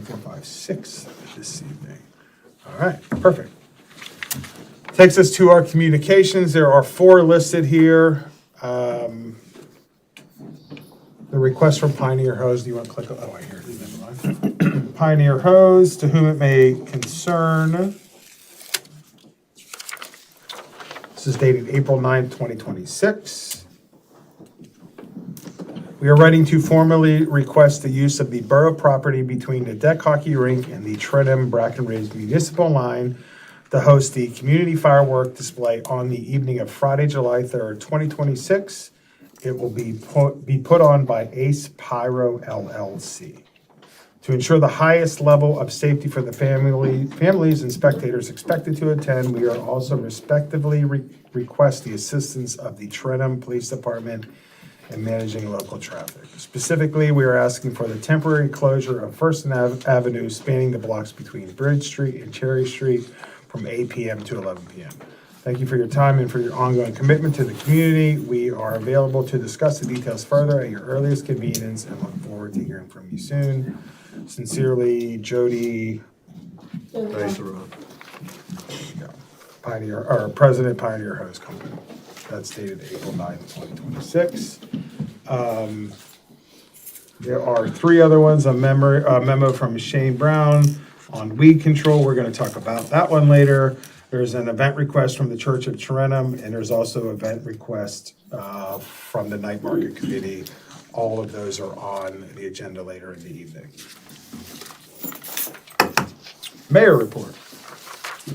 4, 5, 6 this evening. All right, perfect. Takes us to our communications. There are 4 listed here. The request from Pioneer Hose, do you want to click? Oh, right here, never mind. Pioneer Hose, to whom it may concern. This is dated April 9th, 2026. We are writing to formally request the use of the borough property between the deck hockey rink and the Trenham Brackenridge Municipal Line to host the community firework display on the evening of Friday, July 3rd, 2026. It will be put on by Ace Pyro LLC. To ensure the highest level of safety for the families and spectators expected to attend, we are also respectively request the assistance of the Trenham Police Department in managing local traffic. Specifically, we are asking for the temporary closure of First Avenue spanning the blocks between Bridge Street and Cherry Street from 8 p.m. to 11 p.m. Thank you for your time and for your ongoing commitment to the community. We are available to discuss the details further at your earliest convenience and look forward to hearing from you soon. Sincerely, Jody. Thanks, Ron. Pioneer, or President Pioneer Hose Company. That's dated April 9th, 2026. There are 3 other ones, a memo from Shane Brown on weed control. We're going to talk about that one later. There's an event request from the Church of Trenham, and there's also an event request from the Night Market Committee. All of those are on the agenda later in the evening. Mayor report.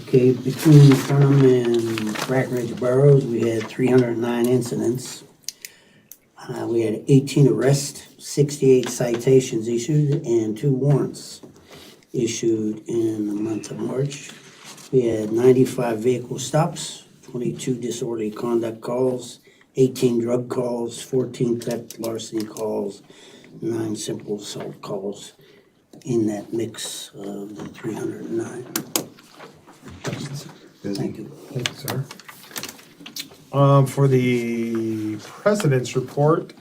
Okay, between Trenham and Brackenridge boroughs, we had 309 incidents. We had 18 arrests, 68 citations issued, and 2 warrants issued in the month of March. We had 95 vehicle stops, 22 disorderly conduct calls, 18 drug calls, 14 theft larceny calls, 9 simple assault calls in that mix of the 309. Thank you. Thank you, sir. For the president's report,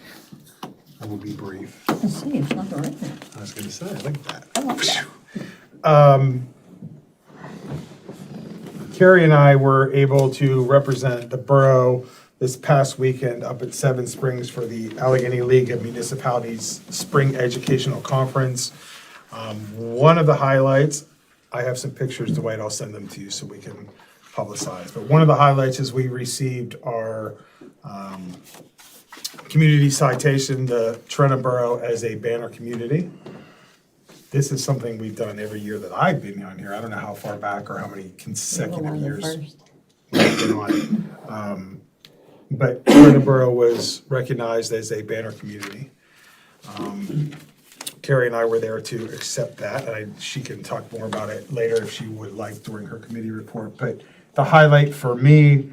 I will be brief. Let's see, it's not right there. I was gonna say, look at that. I like that. Carrie and I were able to represent the borough this past weekend up at Seven Springs for the Allegheny League of Municipalities Spring Educational Conference. One of the highlights, I have some pictures, Dwight, I'll send them to you so we can publicize. But one of the highlights is we received our community citation, the Trenham Borough as a banner community. This is something we've done every year that I've been on here. I don't know how far back or how many consecutive years we've been on it. But Trenham Borough was recognized as a banner community. Carrie and I were there to accept that, and she can talk more about it later if she would like during her committee report. But the highlight for me,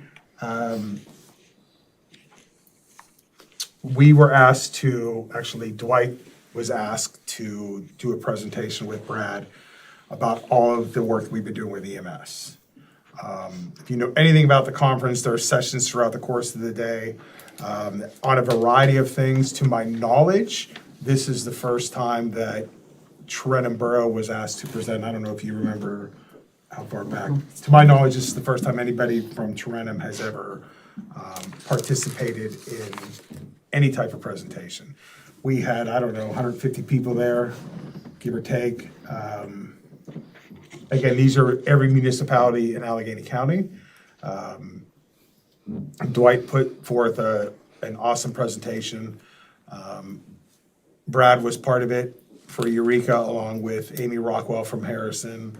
we were asked to, actually Dwight was asked to do a presentation with Brad about all of the work we've been doing with EMS. If you know anything about the conference, there are sessions throughout the course of the day on a variety of things. To my knowledge, this is the first time that Trenham Borough was asked to present. I don't know if you remember how far back. To my knowledge, this is the first time anybody from Trenham has ever participated in any type of presentation. We had, I don't know, 150 people there, give or take. Again, these are every municipality in Allegheny County. Dwight put forth an awesome presentation. Brad was part of it for Eureka, along with Amy Rockwell from Harrison,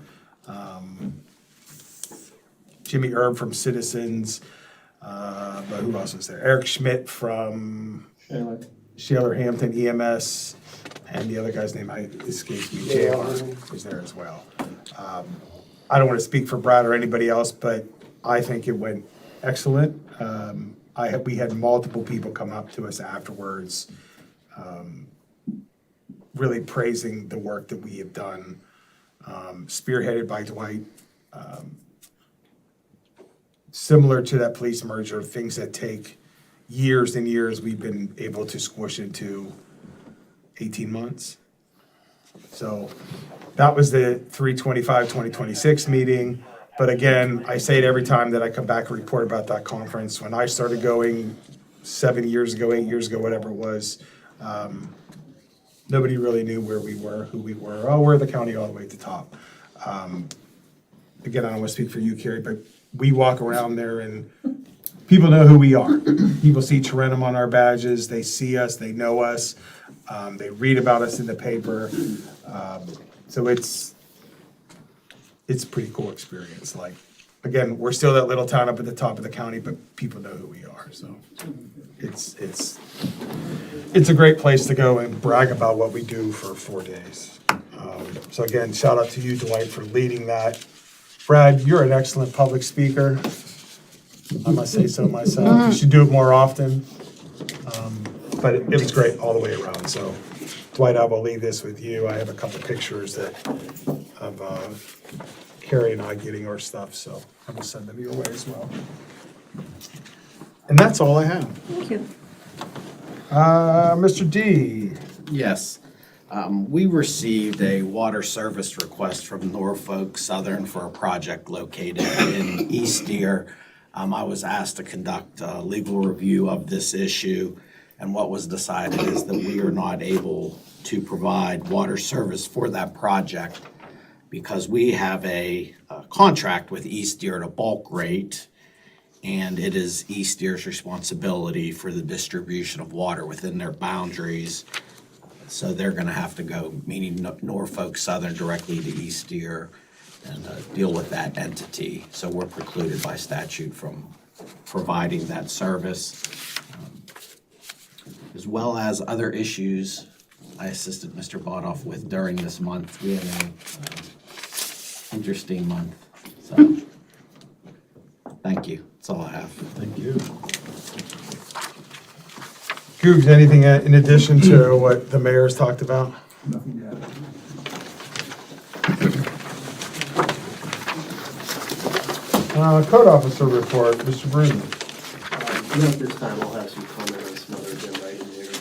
Jimmy Erb from Citizens, but who else was there? Eric Schmidt from Shaler Hampton EMS, and the other guy's name escapes me. JR was there as well. I don't want to speak for Brad or anybody else, but I think it went excellent. We had multiple people come up to us afterwards, really praising the work that we have done, spearheaded by Dwight. Similar to that police merger, things that take years and years, we've been able to squish into 18 months. So That was the 3/25/2026 meeting. But again, I say it every time that I come back and report about that conference. When I started going 7 years ago, 8 years ago, whatever it was, nobody really knew where we were, who we were. Oh, we're the county all the way at the top. Again, I don't want to speak for you, Carrie, but we walk around there and people know who we are. People see Tarentum on our badges, they see us, they know us, they read about us in the paper. So it's a pretty cool experience. Like, again, we're still that little town up at the top of the county, but people know who we are, so it's a great place to go and brag about what we do for 4 days. So again, shout out to you, Dwight, for leading that. Brad, you're an excellent public speaker. I must say so myself. You should do it more often. But it was great all the way around. So Dwight, I will leave this with you. I have a couple pictures of Carrie and I getting our stuff, so I will send them your way as well. And that's all I have. Thank you. Mr. D. Yes. We received a water service request from Norfolk Southern for a project located in East Deer. I was asked to conduct a legal review of this issue, and what was decided is that we are not able to provide water service for that project because we have a contract with East Deer at a bulk rate, and it is East Deer's responsibility for the distribution of water within their boundaries. So they're gonna have to go, meaning Norfolk Southern, directly to East Deer and deal with that entity. So we're precluded by statute from providing that service. As well as other issues I assisted Mr. Bodoff with during this month. We had an interesting month, so thank you. That's all I have. Thank you. Googs, anything in addition to what the mayor's talked about? Nothing yet. Code officer report, Mr. Bruno. Not at this time, I'll have some comment on some other agenda items here.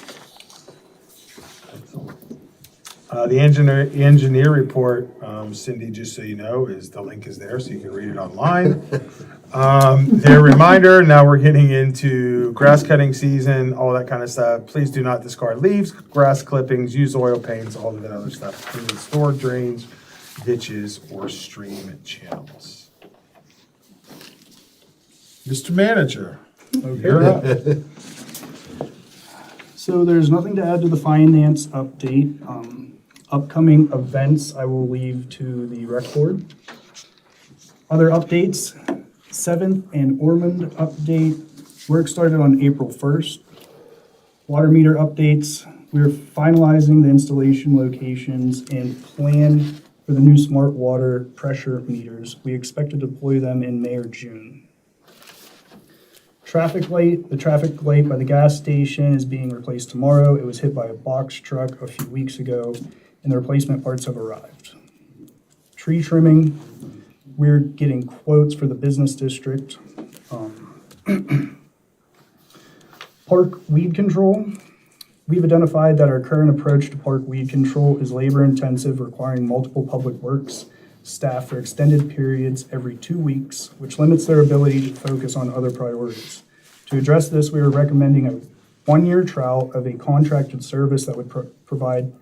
The engineer report, Cindy, just so you know, the link is there, so you can read it online. Their reminder, now we're getting into grass cutting season, all that kind of stuff. Please do not discard leaves, grass clippings, use oil paints, all of that other stuff. Clean stored drains, ditches, or stream channels. Mr. Manager, you're up. So there's nothing to add to the finance update. Upcoming events, I will leave to the rec board. Other updates, 7th and Ormond update. Work started on April 1st. Water meter updates, we're finalizing the installation locations and plan for the new smart water pressure meters. We expect to deploy them in May or June. Traffic light, the traffic light by the gas station is being replaced tomorrow. It was hit by a box truck a few weeks ago, and the replacement parts have arrived. Tree trimming, we're getting quotes for the business district. Park weed control, we've identified that our current approach to park weed control is labor intensive, requiring multiple public works staff for extended periods every 2 weeks, which limits their ability to focus on other priorities. To address this, we are recommending a 1-year trial of a contracted service that would provide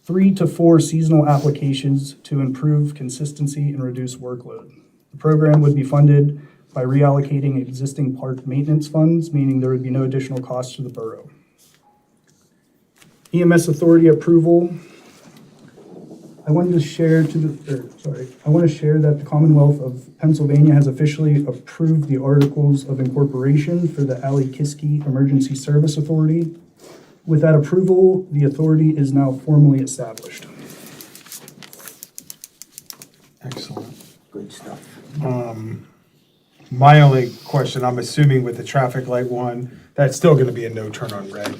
3 to 4 seasonal applications to improve consistency and reduce workload. The program would be funded by reallocating existing park maintenance funds, meaning there would be no additional cost to the borough. EMS authority approval. I wanted to share that the Commonwealth of Pennsylvania has officially approved the Articles of Incorporation for the Ali-Kiski Emergency Service Authority. With that approval, the authority is now formally established. Excellent. Good stuff. My only question, I'm assuming with the traffic light one, that's still gonna be a no turn on red.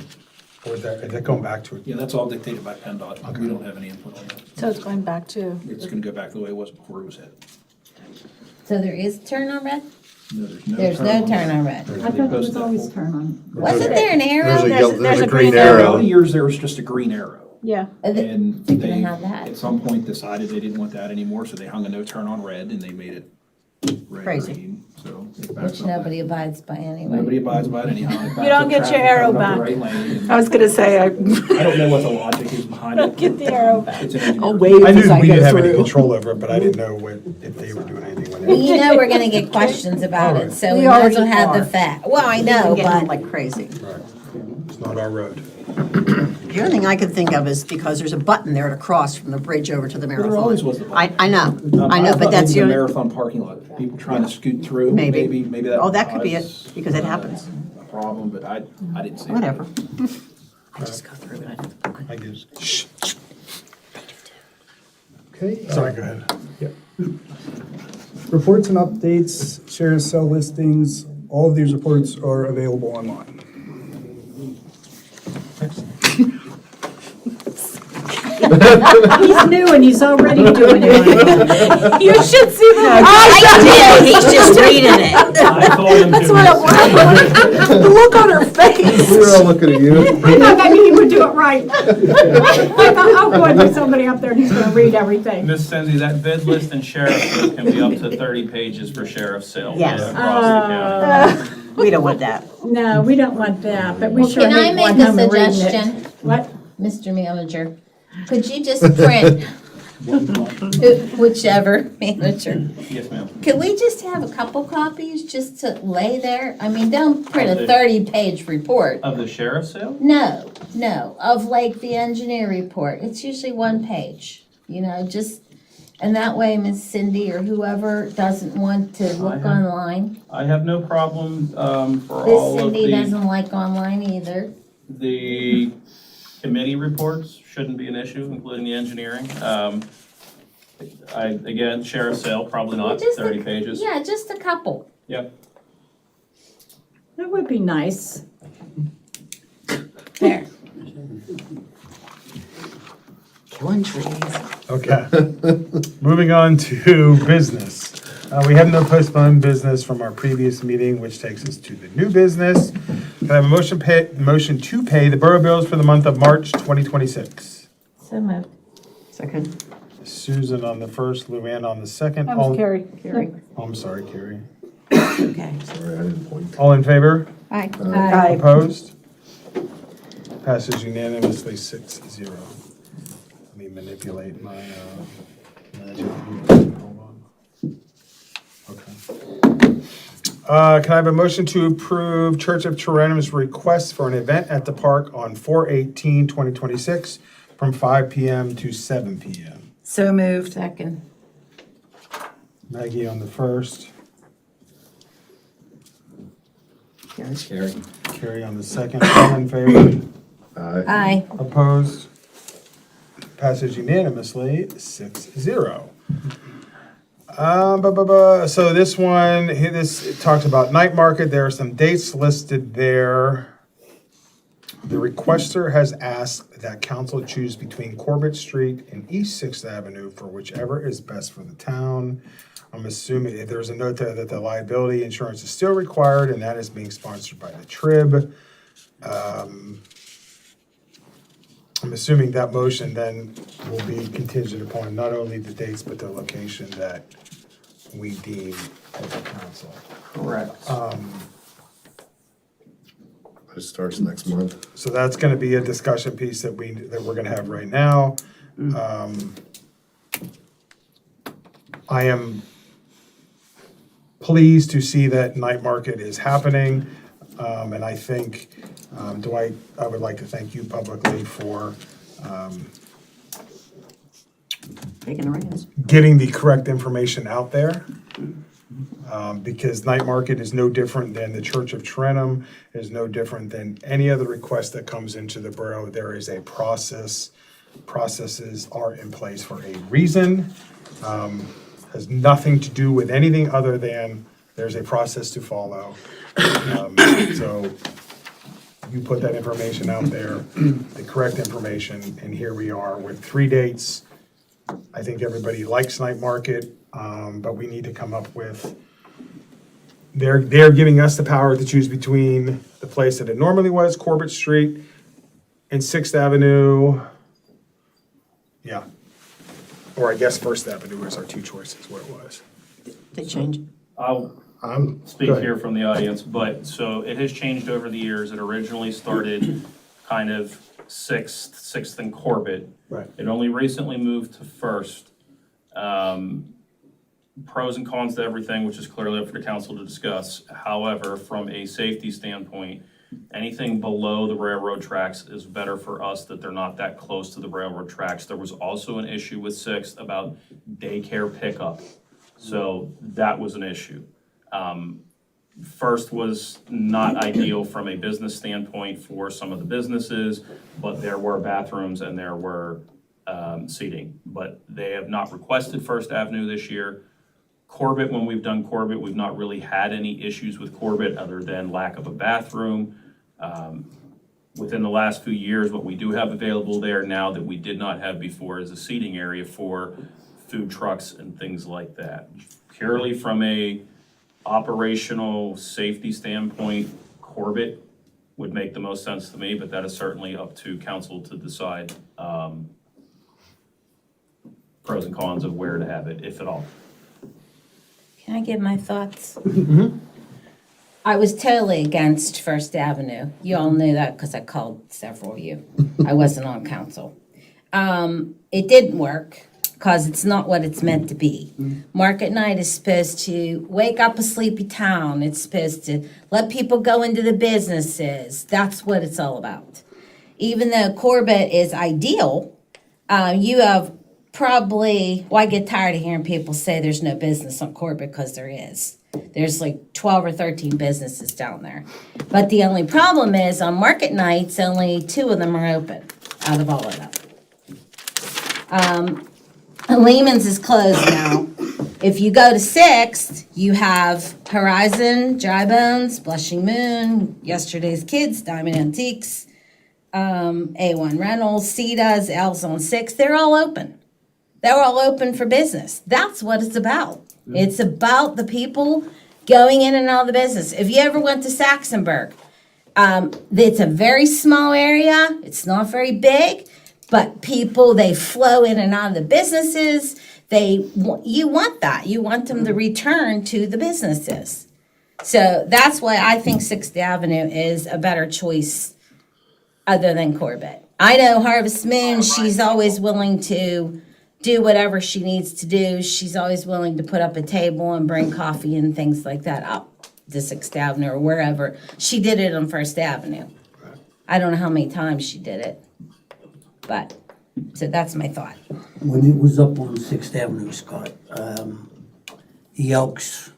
Or is that going back to it? Yeah, that's all dictated by PennDOT. We don't have any input on that. So it's going back to, It's gonna go back the way it was before it was hit. So there is turn on red? No, There's no turn on red. I thought it was always turn on. Wasn't there an arrow? There's a green All arrow. the years there was just a green arrow. Yeah. And They're they, gonna have that. at some point, decided they didn't want that anymore, so they hung a no turn on red and they made it red Crazy. green, so. it backs Which up nobody that. abides by anyway. Nobody abides by it anyhow. It backs You don't up get your traffic arrow coming up the back. right lane, and I was gonna say, I don't know what the logic is behind it. get the arrow back. It's an engineer. I'll wave I knew as I we didn't go have any through. control over it, but I didn't know if they were doing anything with it. You know we're gonna get questions about it, so We we might as well already have the are. fact. Well, I know, Getting but like crazy. Right. It's not our road. The only thing I could think of is because there's a button there to cross from the bridge over to the Well, there always was marathon. the button. I know, I know, thought but that's maybe the the only, marathon parking lot, people trying to scoot through, Maybe. maybe that. Oh, that could be it, was, because it happens. A problem, but I didn't see it. Whatever. I just go through it. I guess. Shh. Okay. Sorry, go ahead. Reports and updates, share cell listings, all of these reports are available online. He's new and he's already doing it. You should see the. I did, he's just reading it. I told him That's to. what it was. The look on her face. We were all looking at you. I thought maybe he would do it right. I thought, oh, good, there's somebody up there and he's gonna read everything. Miss Senzi, that bid list and sheriff list can be up to 30 pages for sheriff's sale. Yes. Across the county. We don't want that. No, we don't want that, but we well, sure can I hate make going a home and reading it. suggestion, What? Mr. Manager? Could you just print, whichever manager, Yes, ma'am. could we just have a couple copies just to lay there? I mean, don't print a Of the- 30-page report. Of the sheriff's sale? No, of like the engineer report. It's usually one page, just, and that way Miss Cindy or whoever doesn't want to look have- online. I have no problem for Miss all of Cindy the, doesn't like online either. the committee reports shouldn't be an issue, including the engineering. Again, sheriff's sale, probably not Just a- 30 pages. Yeah, just a couple. Yep. That would be nice. There. Killing trees. Okay. Moving on to business. We have no postponed business from our previous meeting, which takes us to the new business. Can I have a motion to pay the borough bills for the month of March 2026? So moved. Second. Susan on the first, Luann on the second. That All- was Carrie. Carrie. Oh, I'm sorry, Carrie. Okay. Sorry, I didn't point. All in favor? Aye. Aye. Opposed? Passes unanimously 6-0. Let me manipulate my, magic here. Hold on. Okay. Can I have a motion to approve Church of Turinum's request for an event at the park on 4/18/2026 from 5 PM to 7 PM? So moved. Second. Maggie on the first, Carrie. Carrie on the second. All in favor? Aye. Aye. Opposed? Passes unanimously, 6-0. So this one, it talks about night market. There are some dates listed there. The requester has asked that council choose between Corbett Street and East Sixth Avenue for whichever is best for the town. I'm assuming there's a note there that the liability insurance is still required, and that is being sponsored by the TRIB. I'm assuming that motion then will be contingent upon not only the dates, but the location that we deem as a council. Correct. It starts next month. So that's gonna be a discussion piece that we're gonna have right now. I am pleased to see that night market is happening. And I think, Dwight, I would like to thank you publicly for, Taking the reins. getting the correct information out there. Because night market is no different than the Church of Trenum, is no different than any other request that comes into the borough. There is a process. Processes are in place for a reason. Has nothing to do with anything other than there's a process to follow. So you put that information out there, the correct information, and here we are with 3 dates. I think everybody likes night market, but we need to come up with, they're giving us the power to choose between the place that it normally was, Corbett Street, and Sixth Avenue, Yeah. Or I guess First Avenue was our two choices, what it was. They change. I'll I'm. speak here from the audience, but, so it has changed over the years. It originally started kind of Sixth and Corbett. Right. It only recently moved to First. Pros and cons to everything, which is clearly up for the council to discuss. However, from a safety standpoint, anything below the railroad tracks is better for us that they're not that close to the railroad tracks. There was also an issue with Sixth about daycare pickup. So that was an issue. First was not ideal from a business standpoint for some of the businesses, but there were bathrooms and there were seating. But they have not requested First Avenue this year. Corbett, when we've done Corbett, we've not really had any issues with Corbett other than lack of a bathroom. Within the last few years, what we do have available there now that we did not have before is a seating area for food trucks and things like that. Purely from a operational safety standpoint, Corbett would make the most sense to me, but that is certainly up to council to decide pros and cons of where to have it, if at all. Can I give my thoughts? I was totally against First Avenue. You all knew that because I called several of you. I wasn't on council. It didn't work because it's not what it's meant to be. Market night is supposed to wake up a sleepy town. It's supposed to let people go into the businesses. That's what it's all about. Even though Corbett is ideal, you have probably, well, I get tired of hearing people say there's no business on Corbett because there is. There's like 12 or 13 businesses down there. But the only problem is on market nights, only 2 of them are open out of all of them. Lehman's is closed now. If you go to 6th, you have Horizon, Dry Bones, Blushing Moon, Yesterday's Kids, Diamond Antiques, A1 Reynolds, Cita's, L's on 6th. They're all open. They're all open for business. That's what it's about. It's about the people going in and out of the business. If you ever went to Saxonburg, it's a very small area. It's not very big, but people, they flow in and out of the businesses. You want that. You want them to return to the businesses. So that's why I think 6th Avenue is a better choice other than Corbett. I know Harvest Moon, she's always willing to do whatever she needs to do. She's always willing to put up a table and bring coffee and things like that up to 6th Avenue or wherever. She did it on First Avenue. I don't know how many times she did it, but, so that's my thought. When it was up on 6th Avenue, Scott, the Elks,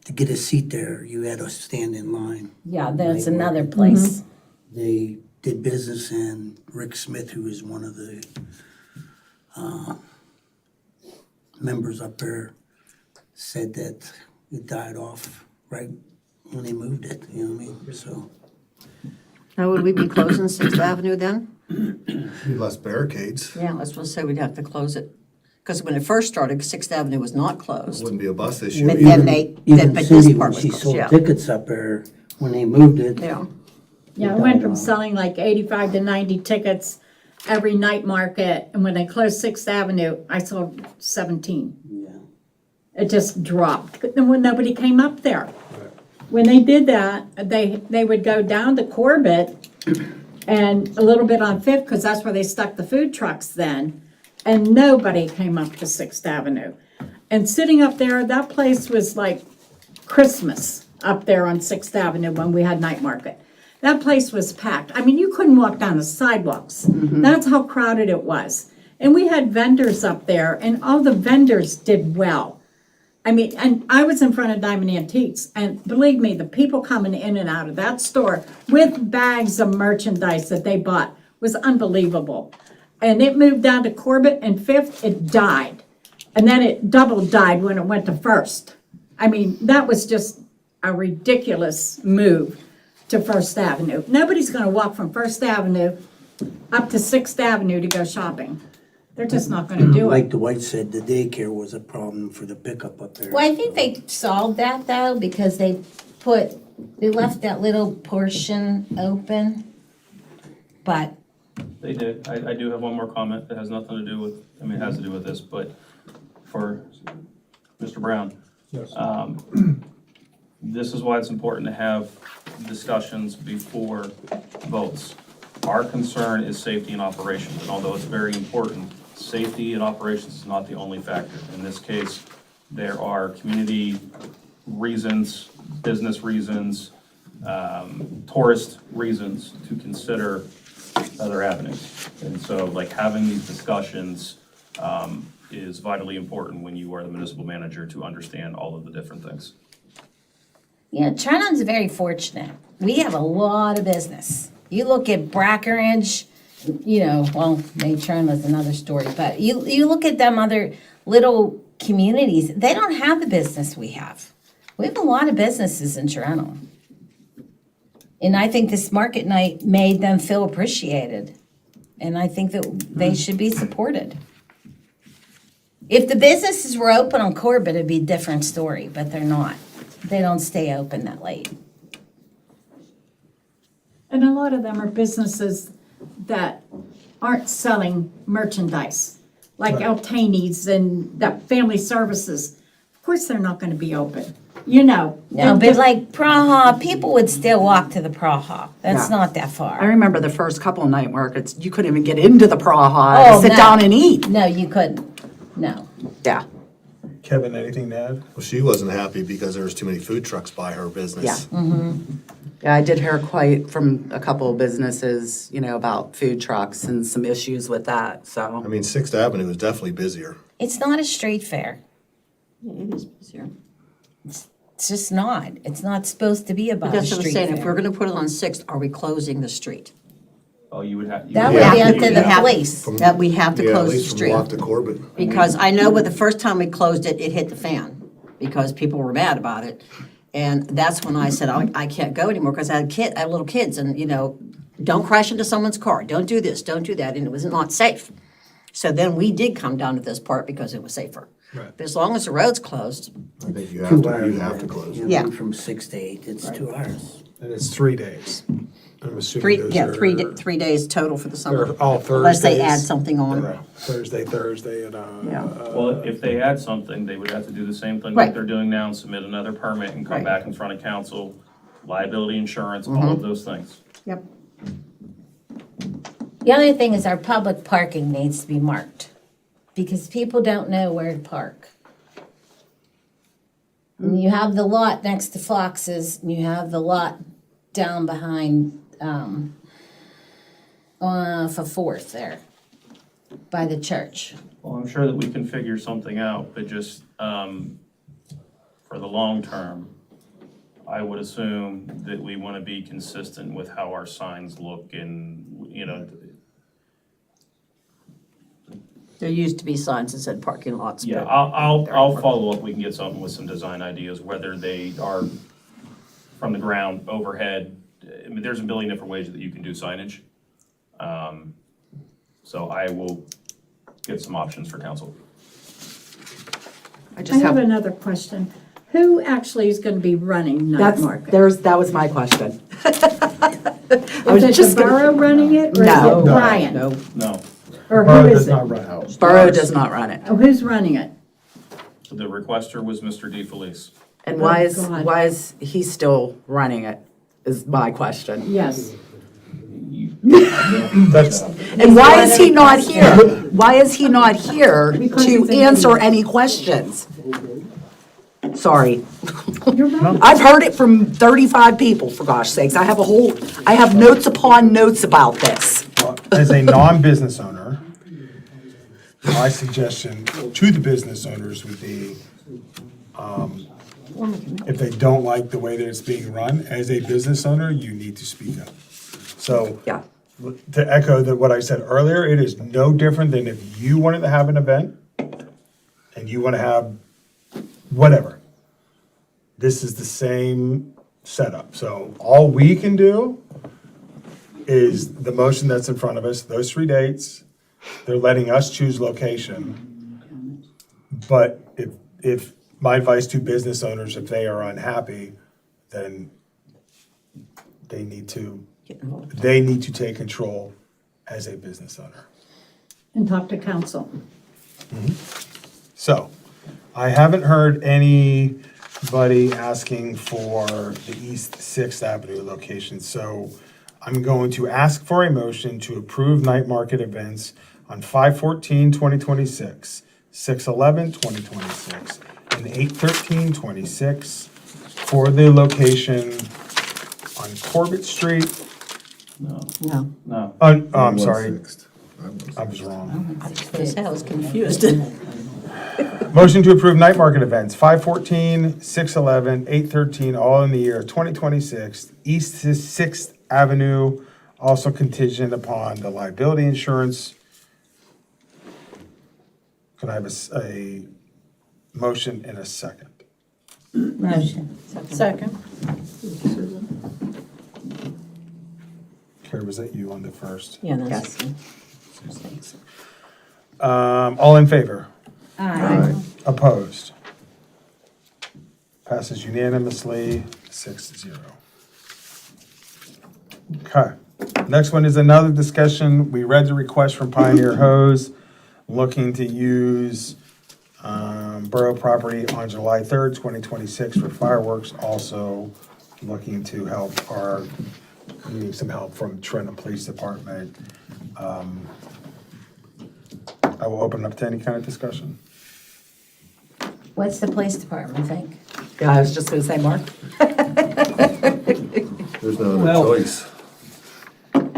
to get a seat there, you had to stand in line. Yeah, that's another place. They did business, and Rick Smith, who is one of the members up there, said that it died off right when they moved it, you know what I mean? So, Now, would we be closing 6th Avenue then? Need less barricades. Yeah, I was supposed to say we'd have to close it. Because when it first started, 6th Avenue was not closed. Wouldn't be a bus issue. But even then but this Cindy, part when was she closed, sold yeah. tickets up there, when they moved it, Yeah. Yeah, it went from selling like 85 to 90 tickets every night market, and when they closed 6th Avenue, I sold 17. yeah. It just dropped. Then when nobody came up there. When they did that, they would go down to Corbett and a little bit on 5th, because that's where they stuck the food trucks then, and nobody came up to 6th Avenue. And sitting up there, that place was like Christmas up there on 6th Avenue when we had night market. That place was packed. I mean, you couldn't walk down the sidewalks. That's how crowded it was. And we had vendors up there, and all the vendors did well. I mean, and I was in front of Diamond Antiques, and believe me, the people coming in and out of that store with bags of merchandise that they bought was unbelievable. And it moved down to Corbett and 5th, it died. And then it double died when it went to 1st. I mean, that was just a ridiculous move to 1st Avenue. Nobody's gonna walk from 1st Avenue up to 6th Avenue to go shopping. They're just not gonna do Like it. Dwight said, the daycare was a problem for the pickup up there. Well, I think they solved that though, because they left that little portion open. But They did. I do have one more comment that has nothing to do with, I mean, it has to do with this, but for Mr. Brown. Yes. This is why it's important to have discussions before votes. Our concern is safety and operations, and although it's very important, safety and operations is not the only factor. In this case, there are community reasons, business reasons, tourist reasons to consider other avenues. And so like having these discussions is vitally important when you are the municipal manager to understand all of the different things. Yeah, Trenton's very fortunate. We have a lot of business. You look at Brackenridge, you know, well, maybe Trenton was another story, but you look at them other little communities, they don't have the business we have. We have a lot of businesses in Toronto. And I think this market night made them feel appreciated. And I think that they should be supported. If the businesses were open on Corbett, it'd be a different story, but they're not. They don't stay open that late. And a lot of them are businesses that aren't selling merchandise, like Right. El Taney's and the family services. Of course, they're not gonna be open, you know. No, and but just- like Praha, people would still walk to the Praha. That's Yeah. not that I far. remember the first couple of night markets, you couldn't even get into the Praha Oh, to sit no. down and eat. No, you couldn't. No. Yeah, Kevin, anything to add? Well, she wasn't happy because there was too many food trucks by her business. Yeah, I did hear quite from a couple of businesses, you know, about food trucks and some issues with that, I so. mean, Sixth Avenue is definitely busier. It's not a street fair. it is busier. It's just not. It's not supposed to be But about a that's what I'm street saying, if we're fair. gonna put it on Sixth, are we closing the street? Oh, you would have. That would would be be up up to to the the have- police. From- That we have to Yeah, at close the least from street. Lock to Corbett. Because I know with the first time we closed it, it hit the fan, because people were mad about it. And that's when I said, I can't go anymore, because I had little kids, and, you know, don't crash into someone's car, don't do this, don't do that, and it was not safe. So then we did come down to this part because it was safer. Right. But as long as the road's closed, I think you 2 have hours. to close. Yeah. From 6 to 8, it's 2 hours. And it's 3 days. I'm assuming those are. 3 days total for the summer. They're all Unless they add Thursdays. something on. Thursday, and, Yeah. Well, if they add something, they would have to do the same thing Right. like they're doing now and submit another permit and come Right. back in front of council, liability insurance, all of those things. Yep. The other thing is our public parking needs to be marked because people don't know where to park. And you have the lot next to Fox's, and you have the lot down behind, for Fourth there, by the church. Well, I'm sure that we can figure something out, but just, for the long term, I would assume that we want to be consistent with how our signs look and, you know, There used to be signs that said parking lots. yeah, but- I'll follow up. We can get something with some design ideas, whether they are from the ground, overhead. I mean, there's a billion different ways that you can do signage. So I will get some options for council. I I just have have, another question. Who actually is gonna be running night market? that was my question. Is it the borough running it, or is No. it Brian? No, No, Or Borough who does is it? not run out. Borough does not run it. Oh, who's running it? the requester was Mr. DeFelice. And Oh, God. why is he still running it, is my question. Yes. That's, And why is he not here? Why is he not here Because to he's an answer idiot. any questions? Sorry. You're right. I've heard it from 35 people, for gosh sakes. I have notes upon notes about this. as a non-business owner, my suggestion to the business owners would be, if they don't like the way that it's being run, as a business owner, you need to speak up. So, Yeah. to echo what I said earlier, it is no different than if you wanted to have an event and you want to have whatever. This is the same setup. So all we can do is the motion that's in front of us, those 3 dates. They're letting us choose location. But if my advice to business owners, if they are unhappy, then they need to take control as a business owner. And talk to council. So, I haven't heard anybody asking for the East Sixth Avenue location, so I'm going to ask for a motion to approve night market events on 5/14/2026, 6/11/2026, and 8/13/26 for the location on Corbett Street. No, No. I'm sorry, I was wrong. I was confused. Motion to approve night market events, 5/14, 6/11, 8/13, all in the year 2026, East Sixth Avenue, also contingent upon the liability insurance. Can I have a motion in a second? Motion. Second. Carrie, was that you on the first? Yeah, that's. All in favor? Aye. Opposed? Passes unanimously, 6-0. Okay, next one is another discussion. We read the request from Pioneer Hose, looking to use borough property on July 3rd, 2026 for fireworks. Also looking to help needing some help from Trenton Police Department. I will open up to any kind of discussion. What's the police department think? Yeah, I was just gonna say, Mark. There's no Well- other choice.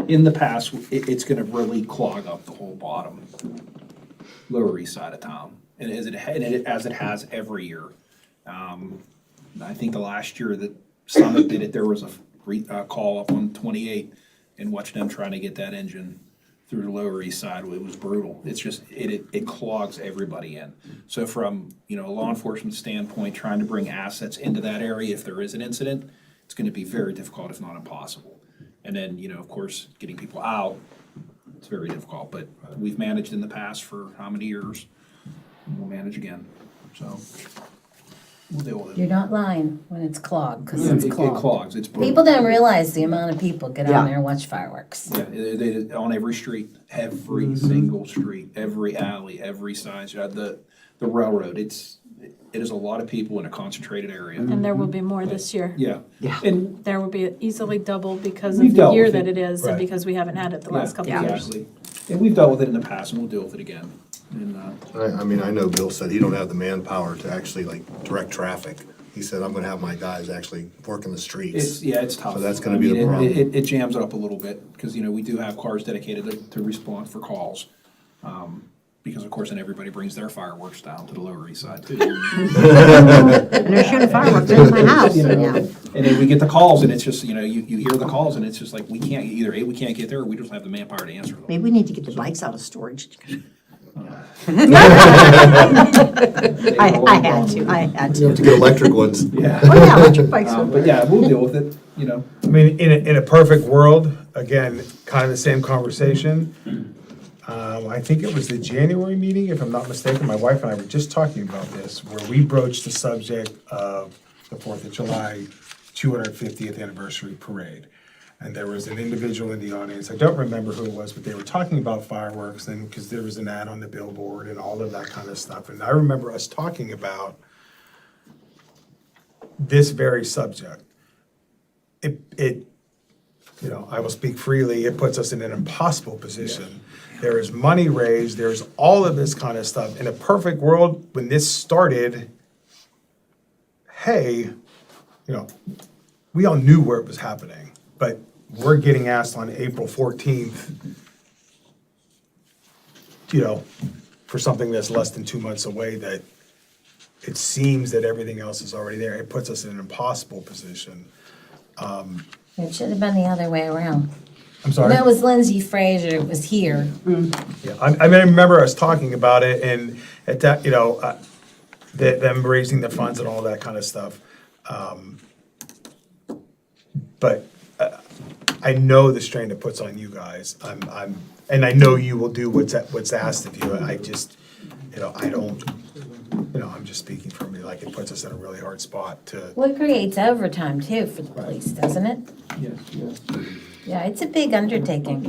In the past, it's gonna really clog up the whole bottom, Lower East Side of town, and as it has every year. I think the last year that Summit did it, there was a call up on 28 and watched them trying to get that engine through the Lower East Side. It was brutal. It's just, it clogs everybody in. So from, a law enforcement standpoint, trying to bring assets into that area if there is an incident, it's gonna be very difficult, if not impossible. And then, of course, getting people out, it's very difficult, but we've managed in the past for how many years? And we'll manage again, so we'll deal with You're it. not lying when it's clogged, because Yeah, it's It clogged. clogs, it's brutal. People don't realize the amount of people get Yeah. on there and watch fireworks. Yeah, on every street, every single street, every alley, every side, the railroad, it is a lot of people in a concentrated area. And there will be more this year. Yeah. Yeah. And There will be easily double because We've of the dealt year with that it. it is and Right. because we haven't had it the last couple of years. exactly. And we've dealt with it in the past and we'll deal with it again. And, I know Bill said he don't have the manpower to actually direct traffic. He said, I'm gonna have my guys actually working the streets. it's tough. So that's gonna be the problem. It jams it up a little bit, because, we do have cars dedicated to respond for calls. Because of course, then everybody brings their fireworks down to the Lower East Side too. And they're shooting fireworks in my house, yeah. And then we get the calls and it's just, you hear the calls and it's just like, we can't get there, or we just have the manpower to answer them. Maybe we need to get the bikes out of storage. I had You have to. to get electric ones. Yeah. Oh, yeah, electric bikes. But yeah, we'll deal with it, I mean, in a perfect world, again, kind of the same conversation. I think it was the January meeting, if I'm not mistaken, my wife and I were just talking about this, where we broached the subject of the 4th of July 250th anniversary parade. And there was an individual in the audience, I don't remember who it was, but they were talking about fireworks, and because there was an ad on the billboard and all of that kind of stuff. And I remember us talking about this very subject. I will speak freely, it puts us in an impossible position. There is money raised, there's all of this kind of stuff. In a perfect world, when this started, hey, we all knew where it was happening, but we're getting asked on April 14th, for something that's less than 2 months away, that it seems that everything else is already there. It puts us in an impossible position. It should have been the other way around. I'm sorry? That was Lindsay Fraser was here. Yeah, I remember us talking about it, and at that, them raising the funds and all that kind of stuff. But I know the strain it puts on you guys. And I know you will do what's asked of you. I just, I don't, I'm just speaking for me. Like, it puts us in a really hard spot to. Well, it creates overtime too for the police, doesn't it? yes. Yeah, it's a big undertaking.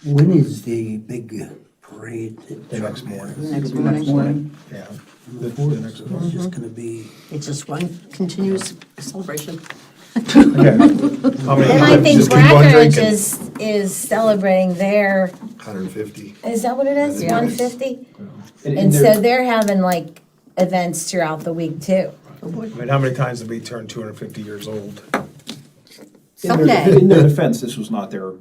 When is the big parade? The next morning. Next morning. Yeah. It's just gonna be, It's just one continuous celebration. Okay. And I think Just keep on Breckenridge drinking. is celebrating their, 150. is that what it is, Yeah. 150? And And there- so they're having like events throughout the week too. I mean, how many times have we turned 250 years old? Someday. In their defense, this was not their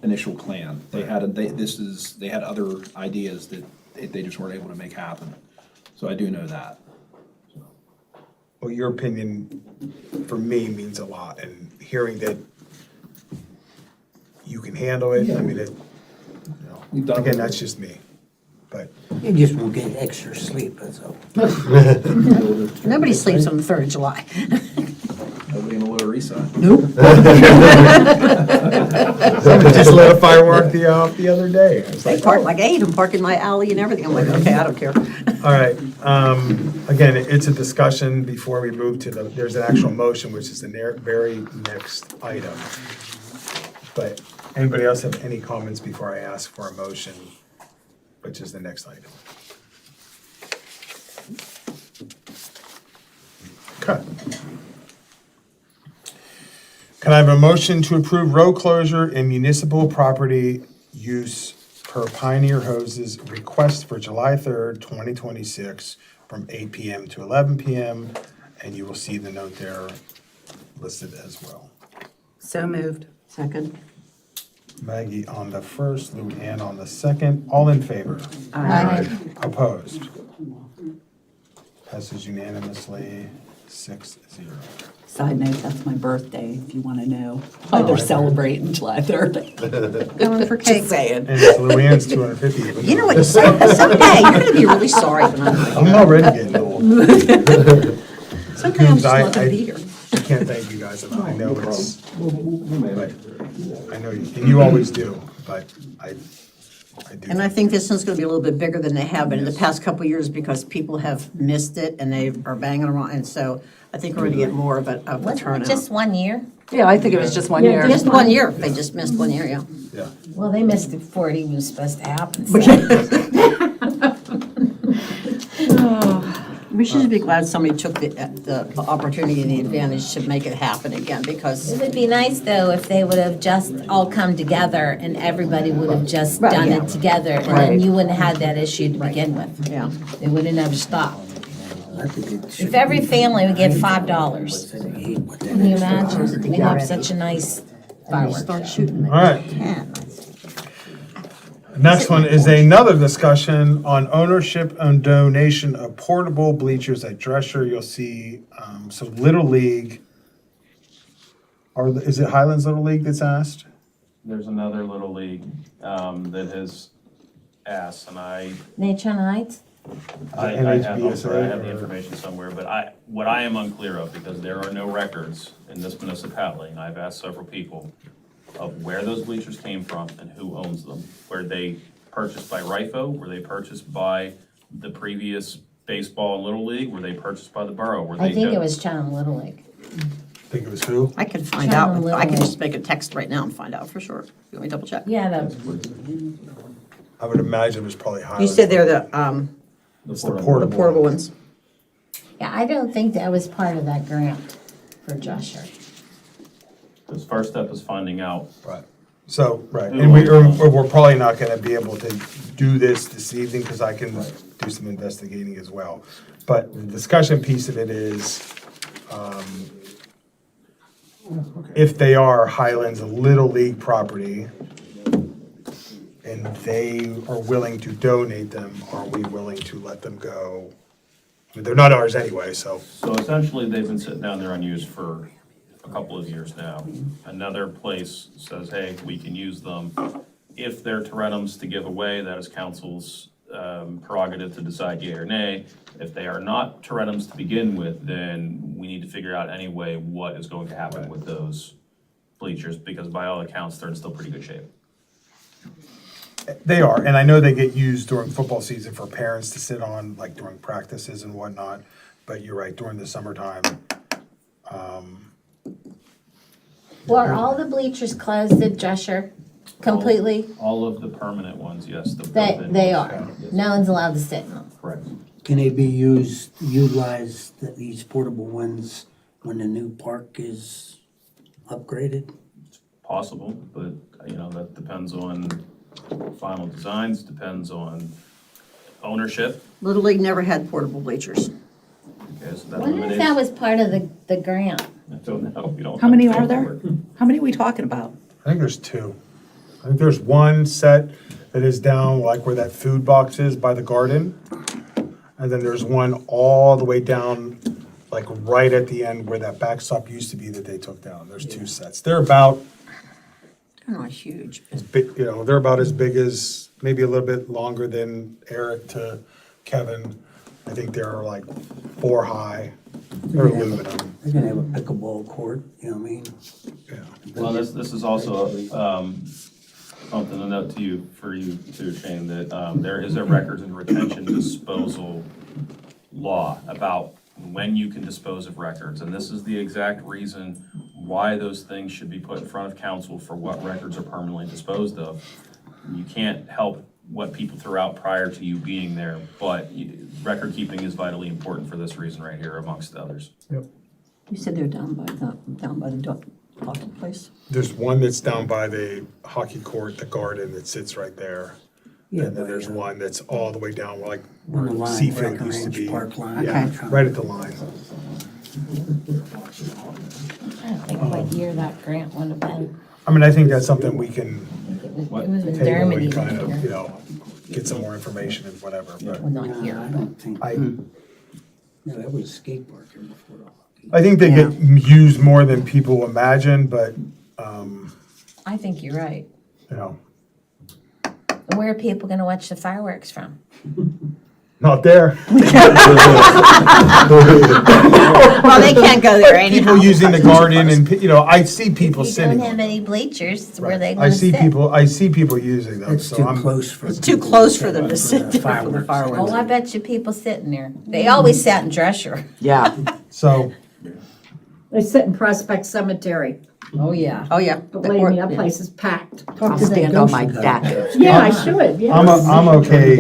initial plan. They had, they had other ideas that they just weren't able to make happen. So I do know that. Well, your opinion, for me, means a lot, and hearing that you can handle it, I mean, We've done it again, before. that's just me. But, you just won't get extra sleep, that's all. Nobody sleeps on the 3rd of July. Nobody in the Lower East Side. somebody just lit a firework the other day. I was They like, park oh. like 8 and park in my alley and everything. I'm like, okay, I don't care. All right, again, it's a discussion before we move to there's an actual motion, which is the very next item. But anybody else have any comments before I ask for a motion, which is the next item? Okay. Can I have a motion to approve road closure in municipal property use per Pioneer Hoses request for July 3rd, 2026, from 8 PM to 11 PM? And you will see the note there listed as well. So moved. Second. Maggie on the first, Lou Ann on the second. All in favor? Aye. Opposed? Passes unanimously, 6-0. Side note, that's my birthday, if you want to know why they're celebrating July 3rd. Going for cake. Just saying. And it's Lou Ann's 250th. You know what, someday you're gonna be really sorry when I'm. I'm already getting old. Someday I'm just not gonna be here. I can't thank you guys enough. I know it's, but I know you, and you always do, but I do. And I think this one's gonna be a little bit bigger than they have been in the past couple of years because people have missed it and they are banging around. And so I think we're gonna get more of a Wasn't it turnout. just 1 year? Yeah, I think it was just one Yeah, year. Just 1 year. They just missed 1 year, yeah. Yeah. Well, they missed it before it even was supposed to happen. so. We should be glad somebody took the opportunity and the advantage to make it happen again because. It would be nice, though, if they would have just all come together and everybody would have just Right, done yeah. it together, and Right. then you wouldn't have had that issue to begin with. Yeah. It would have never stopped. I think it should If every be- family would get $5, I hate what that can you extra imagine? hours We'd have such a nice fireworks Start show. shooting. All right. Next one is another discussion on ownership and donation of portable bleachers at Drescher. You'll see, so Little League, is it Highlands Little League that's asked? There's another little league that has asked, and Nature Nights? I have, I'm NHBSA sorry, I have the or- information somewhere, but what I am unclear of, because there are no records in this municipality, and I've asked several people of where those bleachers came from and who owns them. Were they purchased by Rifo? Were they purchased by the previous baseball and little league? Were they purchased by the borough? Were I they think it don- was Channel Little League. I think it was who? I can find Channel out. I can Little. just make a text right now and find out for sure. You want me to double check? Yeah, I would imagine it was probably You Highlands. said they're the It's the portable. portable. portable ones. yeah, I don't think that was part of that grant for Drescher. Because first step is finding out. Right. So, right, and we're probably not gonna be able to do this evening, because I can do some investigating as well. But the discussion piece of it is, if they are Highlands Little League property, and they are willing to donate them, are we willing to let them go? I mean, they're not ours anyway, so. So essentially, they've been sitting down there unused for a couple of years now. Another place says, hey, we can use them. If they're Toretums to give away, that is council's prerogative to decide yea or nay. If they are not Toretums to begin with, then we need to figure out anyway what is going to happen with those bleachers, because by all accounts, they're in still pretty good shape. They are, and I know they get used during football season for parents to sit on, like during practices and whatnot, but you're right, during the summertime. Were all the bleachers closed at Drescher? completely? All of the permanent ones, yes. the They, built-in they ones, are. yes. No one's allowed to sit in them. Correct. Can they be utilized, these portable ones, when the new park is upgraded? Possible, but, that depends on final designs, depends on ownership. Little League never had portable bleachers. Okay, so I that wonder if eliminates. that was part of the grant. I don't know, we don't. How have many the are there? paperwork. How many are we talking about? I think there's two. I think there's one set that is down like where that food box is by the garden. And then there's one all the way down, like right at the end where that backstop used to be that they took down. There's two sets. They're about They're not huge. as big, they're about as big as, maybe a little bit longer than Eric to Kevin. I think they're like 4 high. They're aluminum. They're gonna have a pickleball court, you know what I mean? Yeah. Well, this is also, something to note to you, for you too, Shane, that, there is a records and retention disposal law about when you can dispose of records, and this is the exact reason why those things should be put in front of council for what records are permanently disposed of. You can't help what people threw out prior to you being there, but record keeping is vitally important for this reason right here, amongst others. You said they're down by the hockey place? There's one that's down by the hockey court, the garden that sits right there. Yeah, And then there's one that's all the way down, like On the where line, Seafield Breckenridge used to be. Park line. Yeah, Okay. right at the line. I don't think what year that grant would have been. I mean, I think that's something we can It was table in Dermody and kind of, here. get some more information and whatever, but Well, not No, here. I don't think, I, no, that was a skate park here before the hockey. I think they get used more than people imagine, but, I think you're right. you know, And where are people gonna watch the fireworks from? not there. Well, they can't go there anyhow. People using the garden and, I see people If you sitting. don't have any bleachers, where they I gonna see sit? I see people using them, It's so too I'm. close for. It's too close for them to sit there for the Oh, fireworks. I bet you people sitting there. They always sat in Drescher. Yeah. So, They sit in Prospect Cemetery. Oh, yeah. Oh, yeah. Believe me, that place is packed. I'll stand on my deck. Yeah, I should, yes. I'm okay,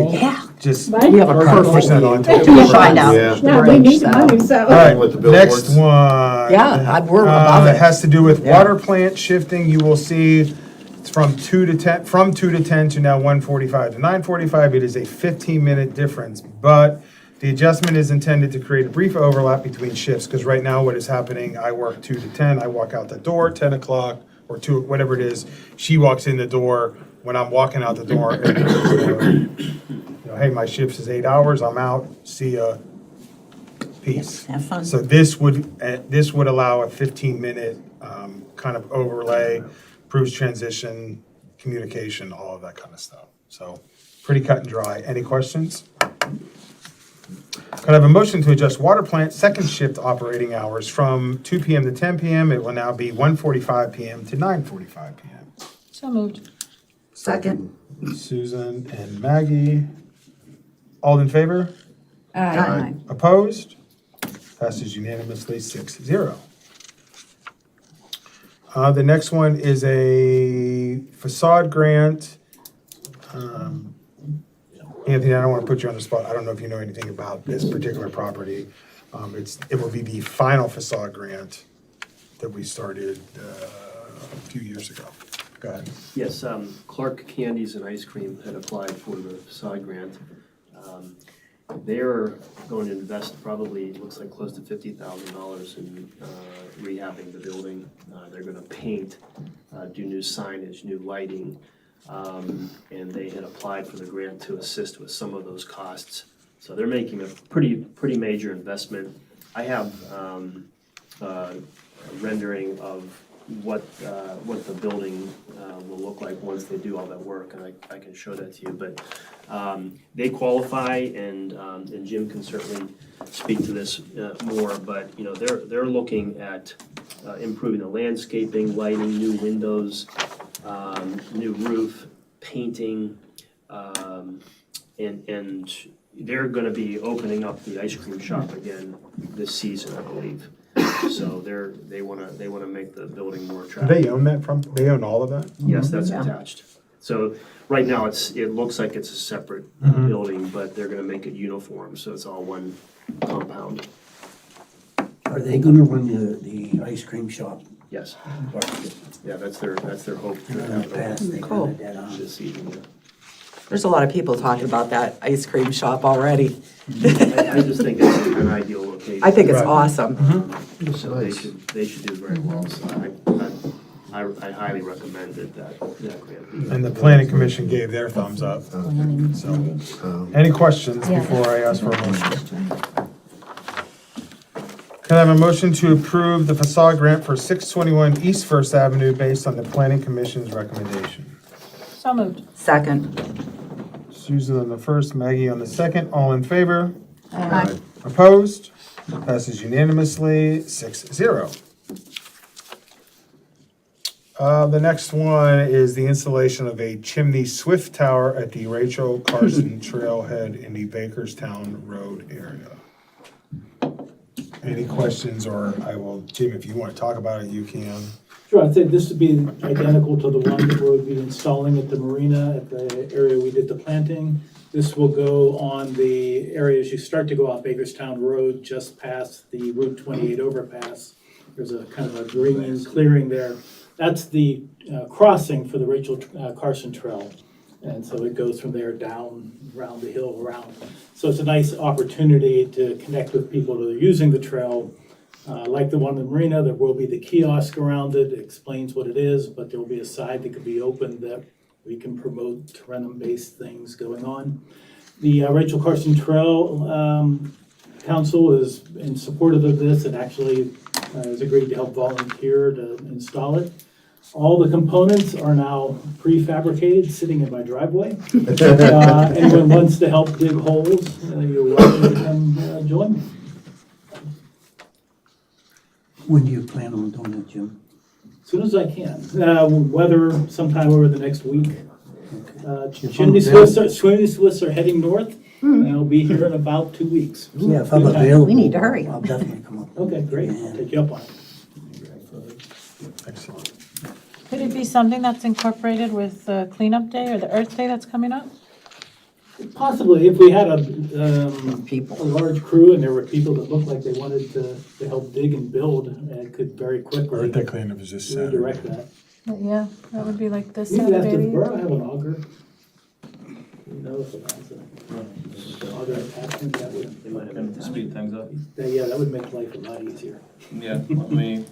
just What? We have a perfect 100% on view. to We'll find out. Yeah. Yeah, we need the so. money, so. All right, With the next billboards. one. Yeah, we're above It it. has to do with Yeah. water plant shifting. You will see it's from 2 to 10, from 2 to 10 to now 1:45 to 9:45. It is a 15-minute difference, but the adjustment is intended to create a brief overlap between shifts, because right now what is happening, I work 2 to 10, I walk out the door 10 o'clock, or 2, whatever it is. She walks in the door when I'm walking out the door. And, hey, my shift is 8 hours, I'm out, see ya, peace. Have fun. So this would allow a 15-minute kind of overlay, improves transition, communication, all of that kind of stuff. So pretty cut and dry. Any questions? Could I have a motion to adjust water plant second shift operating hours from 2 PM to 10 PM? It will now be 1:45 PM to 9:45 PM. So moved. Second. Susan and Maggie, all in favor? Aye. Opposed? Passes unanimously 6-0. The next one is a facade grant. Anthony, I don't want to put you on the spot. I don't know if you know anything about this particular property. It will be the final facade grant that we started a few years ago. Go ahead. Yes, Clark Candies and Ice Cream had applied for the facade grant. They're going to invest probably, it looks like close to $50,000 in rehabbing the building. They're gonna paint, do new signage, new lighting. And they had applied for the grant to assist with some of those costs. So they're making a pretty major investment. I have a rendering of what the building will look like once they do all that work, and I can show that to you. But they qualify, and Jim can certainly speak to this more. But they're looking at improving the landscaping, lighting, new windows, new roof, painting, and they're going to be opening up the ice cream shop again this season, I believe. So they wanna make the building more Do attractive. they own they own all of that? Yes, that's attached. So right now, it looks like it's a separate building, but they're gonna make it uniform, so it's all one compound. Are they gonna run the ice cream shop? Yes. Yeah, that's their hope to In the have past, it they Cool. had that on. this evening. There's a lot of people talking about that ice cream shop already. I just think it's an ideal location. I think it's Right. awesome. So they should do very well, so I highly recommend that grant be. And the planning commission gave their thumbs up. So, any questions before I ask for a motion? Can I have a motion to approve the facade grant for 621 East First Avenue based on the planning commission's recommendation? So moved. Second. Susan on the first, Maggie on the second, all in favor? Aye. Opposed? Passes unanimously, 6-0. The next one is the installation of a chimney swift tower at the Rachel Carson Trailhead in the Bakerstown Road area. Any questions, or Jim, if you want to talk about it, you can. Sure, I'd say this would be identical to the one that we'll be installing at the marina, at the area we did the planting. This will go on the areas you start to go off Bakerstown Road, just past the Route 28 overpass. There's a kind of a green clearing there. That's the crossing for the Rachel Carson Trail. And so it goes from there down, around the hill, around. So it's a nice opportunity to connect with people that are using the trail. Like the one in the marina, there will be the kiosk around it, it explains what it is, but there will be a side that could be open that we can promote Tarentum-based things going on. The Rachel Carson Trail Council is in support of this and actually has agreed to help volunteer to install it. All the components are now prefabricated, sitting in my driveway. Anyone wants to help dig holes, you're welcome to come join me. When do you plan on doing it, Jim? As soon as I can. Weather sometime over the next week. Chimney Swifts are heading north, and they'll be here in about 2 weeks. Yeah, if I'm available. We need to hurry. I'll definitely come up. Okay, great, I'll take you up on it. Excellent. Could it be something that's incorporated with the cleanup day or the Earth Day that's coming up? Possibly, if we had a large crew and there were people that looked like they wanted to help dig and build, it could very quickly Earth Day cleanup is just Saturday. redirect that. But yeah, that would be like this We could ask, does Saturday. Borough have an auger? You know, if it has an auger attachment, that would, They might have And speed things up. yeah, that would make life a lot easier. Yeah, let me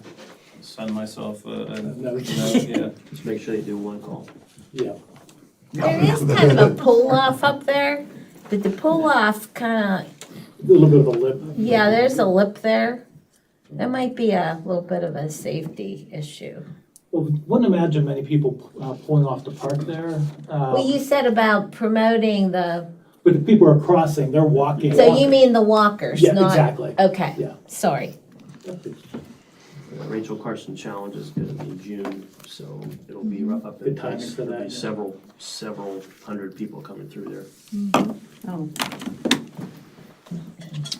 send myself a No. yeah. Just make sure you do one call. Yeah. There is kind of a pull-off up there, but the pull-off kind of, A little bit of a lip. yeah, there's a lip there. That might be a little bit of a safety issue. Well, wouldn't imagine many people pulling off the park there. Well, you said about promoting the, But if people are crossing, they're walking. so you mean the walkers, Yeah, not? exactly. Okay, Yeah. sorry. Rachel Carson Challenge is gonna be June, so it'll be up Good in timing place. for There'll that, be yeah. several hundred people coming through there. Oh,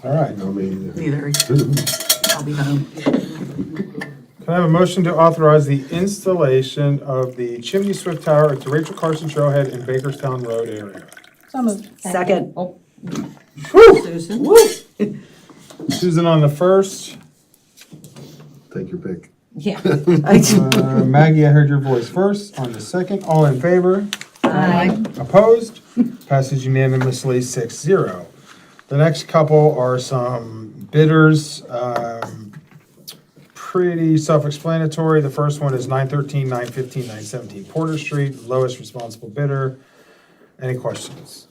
All right. I mean, Neither. I'll be home. Can I have a motion to authorize the installation of the chimney swift tower at the Rachel Carson Trailhead in Bakerstown Road area? So moved. Second. oh, Susan. Susan on the first, take your pick. yeah. Maggie, I heard your voice first, on the second, all in favor? Aye. Opposed? Passes unanimously 6-0. The next couple are some bidders, pretty self-explanatory. The first one is 913, 915, 917 Porter Street, lowest responsible bidder. Any questions?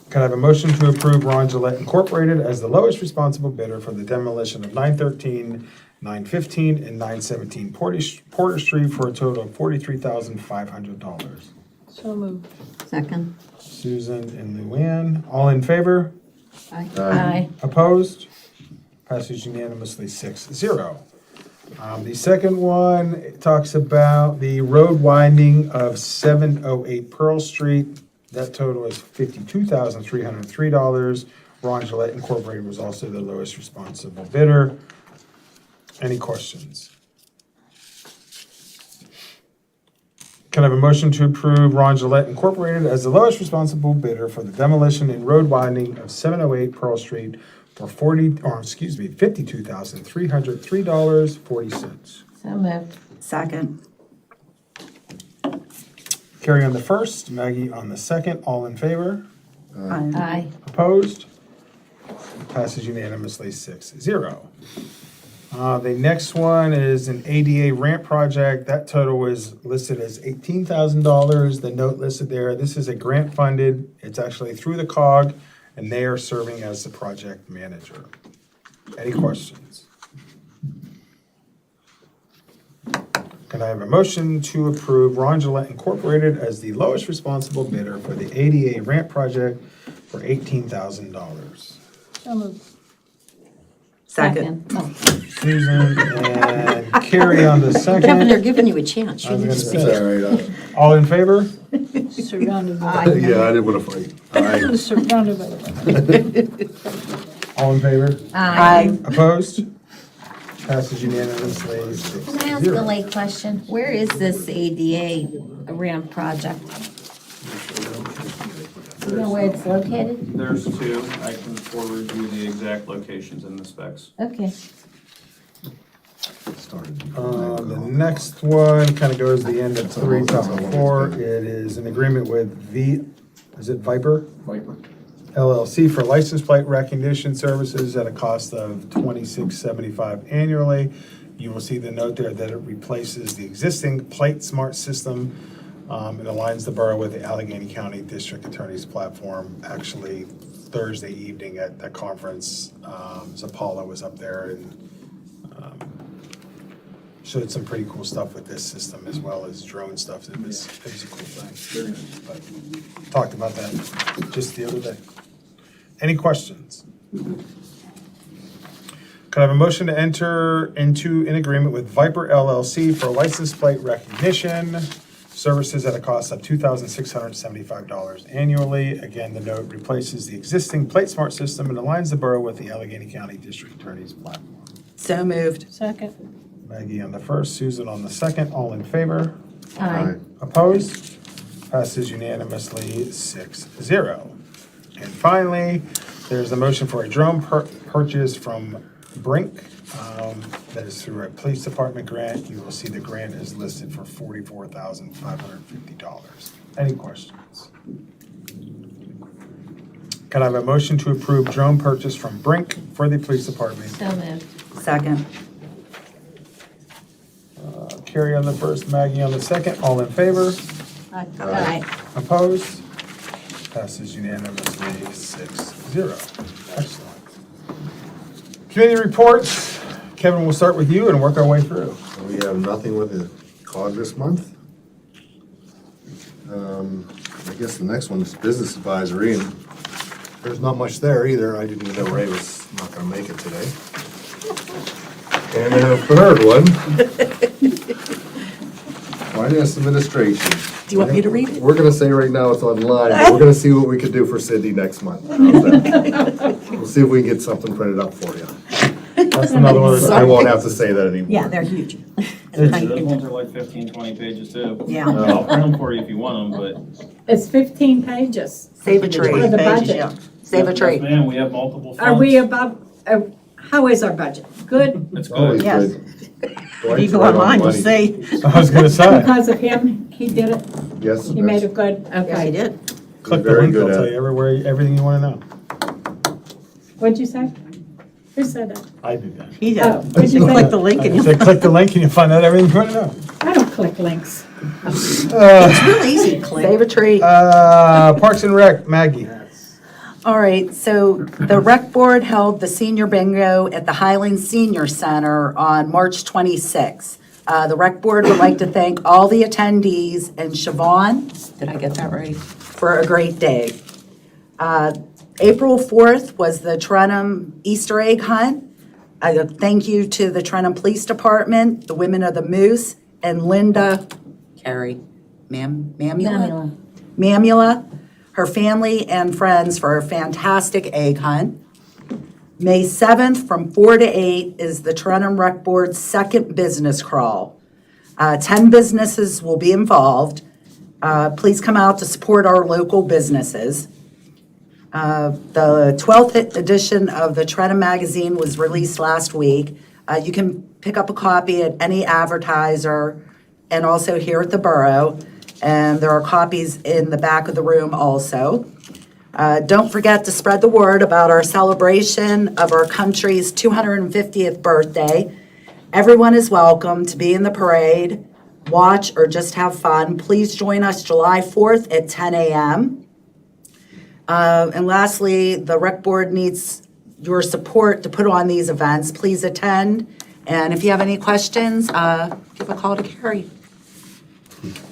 Can I have a motion to approve Ron Gillette Incorporated as the lowest responsible bidder for the demolition of 913, 915, and 917 Porter Street for a total of $43,500? So moved. Second. Susan and Luann, all in favor? Aye. Opposed? Passes unanimously 6-0. The second one talks about the road widening of 708 Pearl Street. That total is $52,303. Ron Gillette Incorporated was also the lowest responsible bidder. Any questions? Can I have a motion to approve Ron Gillette Incorporated as the lowest responsible bidder for the demolition and road widening of 708 Pearl Street for $52,303.40? So moved. Second. Carrie on the first, Maggie on the second, all in favor? Aye. Opposed? Passes unanimously 6-0. The next one is an ADA ramp project. That total was listed as $18,000. The note listed there, this is a grant funded. It's actually through the COG, and they are serving as the project manager. Any questions? Can I have a motion to approve Ron Gillette Incorporated as the lowest responsible bidder for the ADA ramp project for $18,000? So moved. Second. Oh, Susan and Carrie on the Kevin, they're second. giving you a chance. I You was need to gonna speak. say, All right, all in favor? Surrounded by, yeah, I didn't want to fight. All right. surrounded by. All in favor? Aye. Opposed? Passes unanimously, Can I ask a 6-0. late question? Where is this ADA ramp project? Do you know where it's located? There's two. I can forward you the exact locations in the specs. Okay. The next one kind of goes the end of 3, top of 4. It is an agreement with is it Viper? Viper. LLC for license plate recognition services at a cost of $26.75 annually. You will see the note there that it replaces the existing Plate Smart system. It aligns the borough with the Allegheny County District Attorney's platform. Actually, Thursday evening at the conference, Zapala was up there and showed some pretty cool stuff with this system as well as drone stuff. It was a cool thing. But talked about that just the other day. Any questions? Could I have a motion to enter into an agreement with Viper LLC for license plate recognition services at a cost of $2,675 annually? Again, the note replaces the existing Plate Smart system and aligns the borough with the Allegheny County District Attorney's platform. So moved. Second. Maggie on the first, Susan on the second, all in favor? Aye. Opposed? Passes unanimously 6-0. And finally, there's a motion for a drone purchase from Brink. That is through a police department grant. You will see the grant is listed for $44,550. Any questions? Can I have a motion to approve drone purchase from Brink for the police department? So moved. Second. Carrie on the first, Maggie on the second, all in favor? Aye. Opposed? Passes unanimously 6-0. Excellent. Committee reports. Kevin, we'll start with you and work our way through. We have nothing with the COG this month. I guess the next one is business advisory, and there's not much there either. I didn't even know Ray was not gonna make it today. And then the third one. Finance administration. Do you want me to read it? We're gonna say right now it's online, but we're gonna see what we can do for Cindy next month. How's that? We'll see if we can get something printed up for you. That's another one. I won't have to say that anymore. Yeah, they're huge. Those ones are like 15, 20 pages too. Yeah. I'll print them for you if you want them, but. It's 15 pages. Save a For tree. the Pages, budget. yeah. Save a Yes, tree. ma'am, we have multiple funds. Are we above, how is our budget? Good It's Always good. Yes. good. If you Dwight's go right on online, money. just say, I was gonna say, because of him? He did it? Yes. He made it good? yes, Okay. he did. click the Very link, good I'll at tell it. you everything you wanna know. What'd you say? Who said that? I did that. He did. Oh, what'd you You say? click the link I and you, said, click the link and you'll find out everything you wanna know. I don't click links. it's real easy to click. Save a tree. Parks and Rec, Maggie. All right, so the rec board held the senior bingo at the Highland Senior Center on March 26th. The rec board would like to thank all the attendees and Siobhan, did I get that right? For a great day. April 4th was the Trenum Easter egg hunt. Thank you to the Trenum Police Department, the Women of the Moose, and Linda, Carrie, Mamula? Mamula. Mamula. her family and friends for a fantastic egg hunt. May 7th from 4 to 8 is the Trenton Rec Board's second business crawl. 10 businesses will be involved. Please come out to support our local businesses. The 12th edition of the Trenton Magazine was released last week. You can pick up a copy at any advertiser and also here at the Borough. And there are copies in the back of the room also. Don't forget to spread the word about our celebration of our country's 250th birthday. Everyone is welcome to be in the parade, watch, or just have fun. Please join us July 4th at 10 a.m. And lastly, the Rec Board needs your support to put on these events. Please attend. And if you have any questions, give a call to Carrie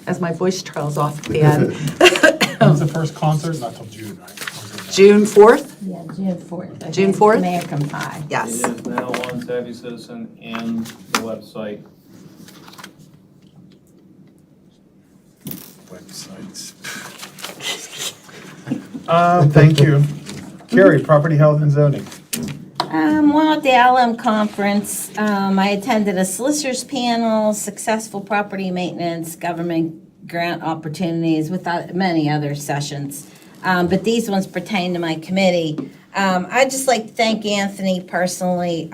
as my voice trails off at the end. When's the first concert? Not till June, right? June 4th? Yeah, June 4th. June 4th? Mayor come by. Yes. It is now on Savvy Citizen and the website. Websites. Thank you. Carrie, Property Health and Zoning. Well, at the LM conference, I attended a solicitors panel, successful property maintenance, government grant opportunities, with many other sessions. But these ones pertain to my committee. I'd just like to thank Anthony personally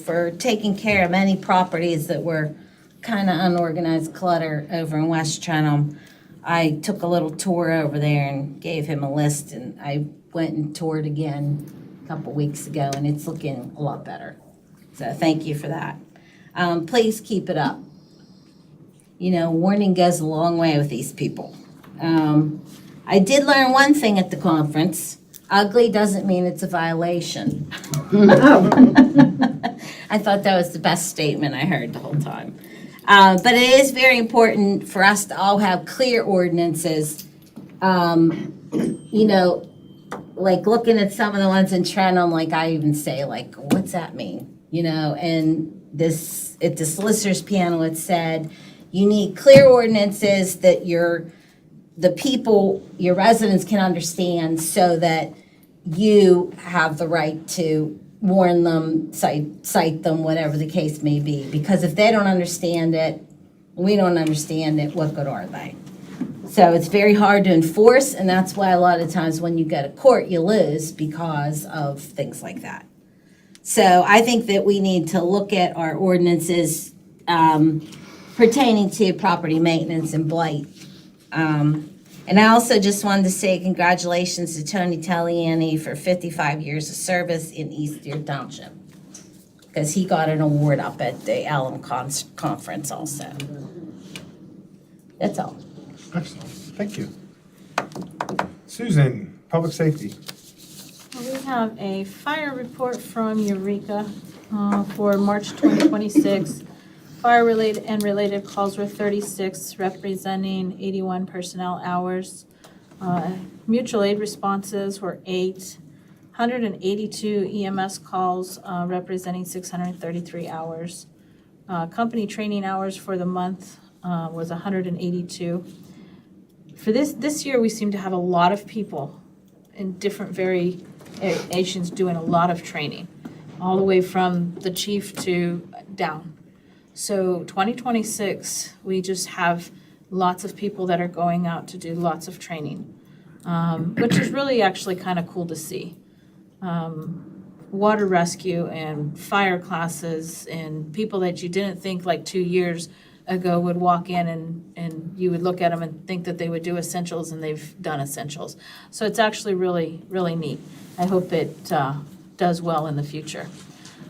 for taking care of many properties that were kind of unorganized clutter over in West Trenton. I took a little tour over there and gave him a list, and I went and toured again a couple weeks ago, and it's looking a lot better. So thank you for that. Please keep it up. You know, warning goes a long way with these people. I did learn one thing at the conference. Ugly doesn't mean it's a violation. I thought that was the best statement I heard the whole time. But it is very important for us to all have clear ordinances. You know, like looking at some of the ones in Trenton, like I even say, like, what's that mean? You know, and this, at the solicitors panel, it said, you need clear ordinances that the people, your residents can understand so that you have the right to warn them, cite them, whatever the case may be. Because if they don't understand it, we don't understand it, what good are they? So it's very hard to enforce, and that's why a lot of times when you go to court, you lose because of things like that. So I think that we need to look at our ordinances pertaining to property maintenance and blight. And I also just wanted to say congratulations to Tony Taliani for 55 years of service in East Deer Township, because he got an award up at the Allen Conference also. That's all. Excellent. Thank you. Susan, Public Safety. We have a fire report from Eureka for March 2026. Fire-related and related calls were 36, representing 81 personnel hours. Mutual aid responses were 8, 182 EMS calls, representing 633 hours. Company training hours for the month was 182. For this year, we seem to have a lot of people in different variations doing a lot of training, all the way from the chief to down. So 2026, we just have lots of people that are going out to do lots of training, which is really actually kind of cool to see. Water rescue and fire classes and people that you didn't think like 2 years ago would walk in and you would look at them and think that they would do essentials, and they've done essentials. So it's actually really, really neat. I hope it does well in the future.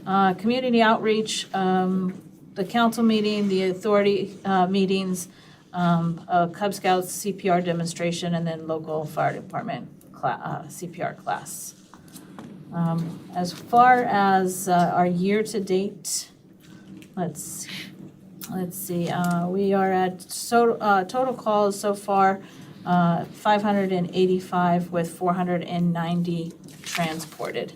Community outreach, the council meeting, the authority meetings, a Cub Scouts CPR demonstration, and then local fire department CPR class. As far as our year-to-date, let's see, we are at total calls so far, 585 with 490 transported.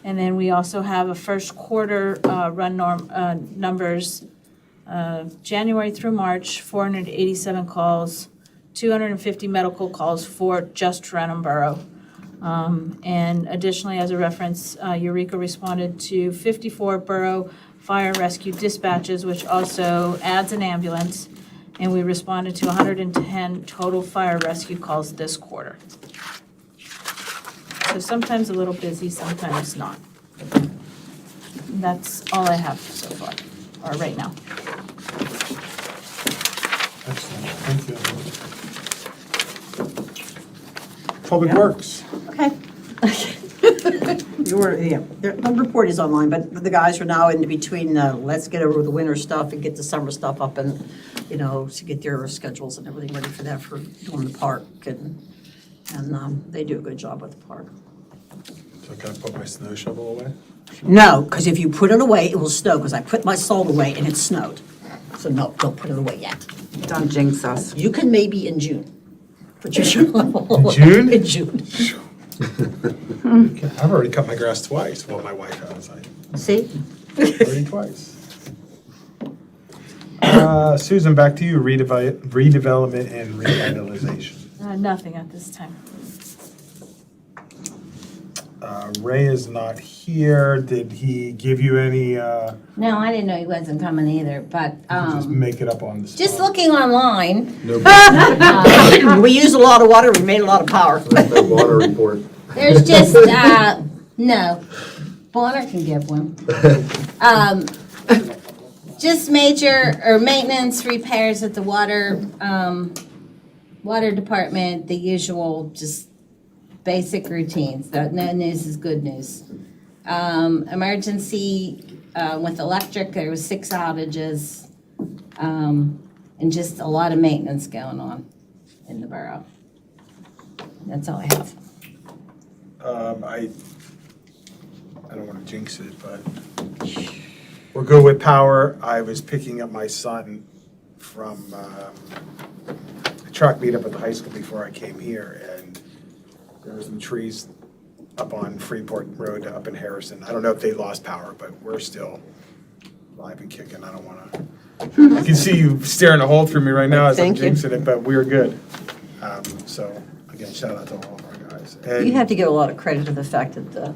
And then we also have a first quarter run numbers, January through March, 487 calls, 250 medical calls for just Trenton Borough. And additionally, as a reference, Eureka responded to 54 borough fire rescue dispatches, which also adds an ambulance. And we responded to 110 total fire rescue calls this quarter. So sometimes a little busy, sometimes not. That's all I have so far, or right now. Excellent, thank you. Public Works. Okay. The report is online, but the guys are now in between, let's get over the winter stuff and get the summer stuff up and, to get their schedules and everything ready for that, for doing the park, and they do a good job with the park. So can I put my snow shovel away? No, because if you put it away, it will snow, because I put my salt away and it snowed. So no, don't put it away yet. Don't jinx us. You can maybe in June. Put your shovel In June? In June. I've already cut my grass twice, well, my wife has, See? already twice. Susan, back to you, redevelopment and revitalization. Nothing at this time. Ray is not here, did he give you any, No, I didn't know he wasn't coming either, but, just make it up on the spot? just looking online, We used a lot of water, we made a lot of power. The water report. there's just, no, Bonner can give one. Just major, or maintenance repairs at the water department, the usual, just basic routines. No news is good news. Emergency with electric, there was 6 outages, and just a lot of maintenance going on in the borough. That's all I have. I don't want to jinx it, but we're good with power. I was picking up my son from a track meetup at the high school before I came here, and there were some trees up on Freeport Road up in Harrison. I don't know if they lost power, but we're still alive and kicking. I don't want to. I can see you staring a hole through me right now as I'm Thank you. jinxing it, but we're good. So again, shout out to all of our guys. And You have to give a lot of credit to the fact that the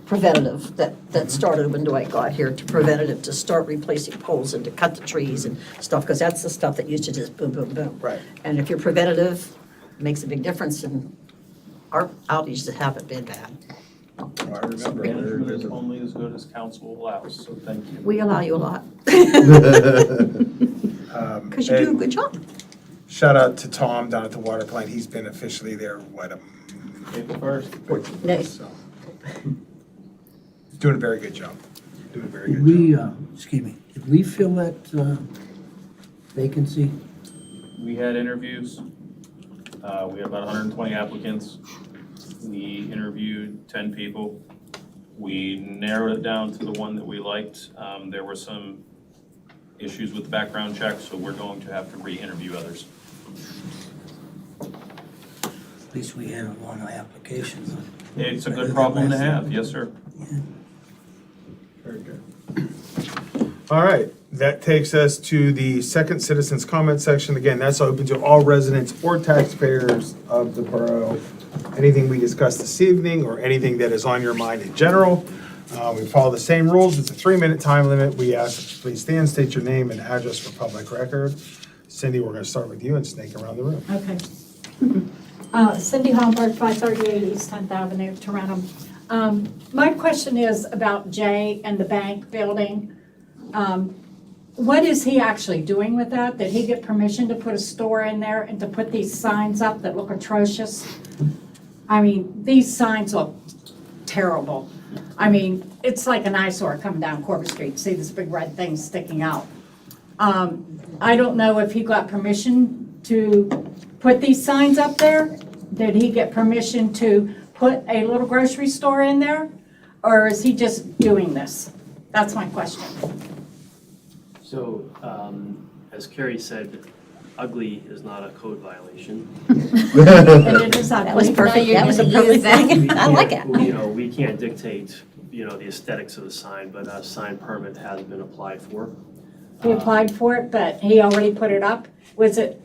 preventative, that started when Dwight got here, to preventative, to start replacing poles and to cut the trees and stuff, because that's the stuff that used to just boom, boom, boom. Right. And if you're preventative, it makes a big difference, and our outages haven't been bad. I remember. Management is only as good as council allows, so thank you. We allow you a lot, because you do a good job. Shout out to Tom down at the water plant. He's been officially there, April 1st. 14 Nice. days, so. Doing a very good job. Doing a very Did good we, job. did we fill that vacancy? We had interviews. We had about 120 applicants. We interviewed 10 people. We narrowed it down to the one that we liked. There were some issues with the background check, so we're going to have to re-interview others. At least we had a lot of applications. It's a good problem to have, yes, sir. Very good. All right, that takes us to the second citizens comment section. Again, that's open to all residents or taxpayers of the borough. Anything we discussed this evening or anything that is on your mind in general. We follow the same rules. It's a 3-minute time limit. We ask that you please stand, state your name and address for public record. Cindy, we're going to start with you and snake around the room. Okay. Cindy Holmberg, 538 East 10th Avenue, Tarentum. My question is about Jay and the bank building. What is he actually doing with that? Did he get permission to put a store in there and to put these signs up that look atrocious? I mean, these signs look terrible. I mean, it's like an eyesore coming down Corbett Street. See this big red thing sticking out. I don't know if he got permission to put these signs up there. Did he get permission to put a little grocery store in there? Or is he just doing this? That's my question. So, as Carrie said, ugly is not a code violation. And it is That was ugly. perfect, that was a perfect thing. I like it. We can't dictate, the aesthetics of the sign, but a sign permit has been applied for. He applied for it, but he already put it up. Was it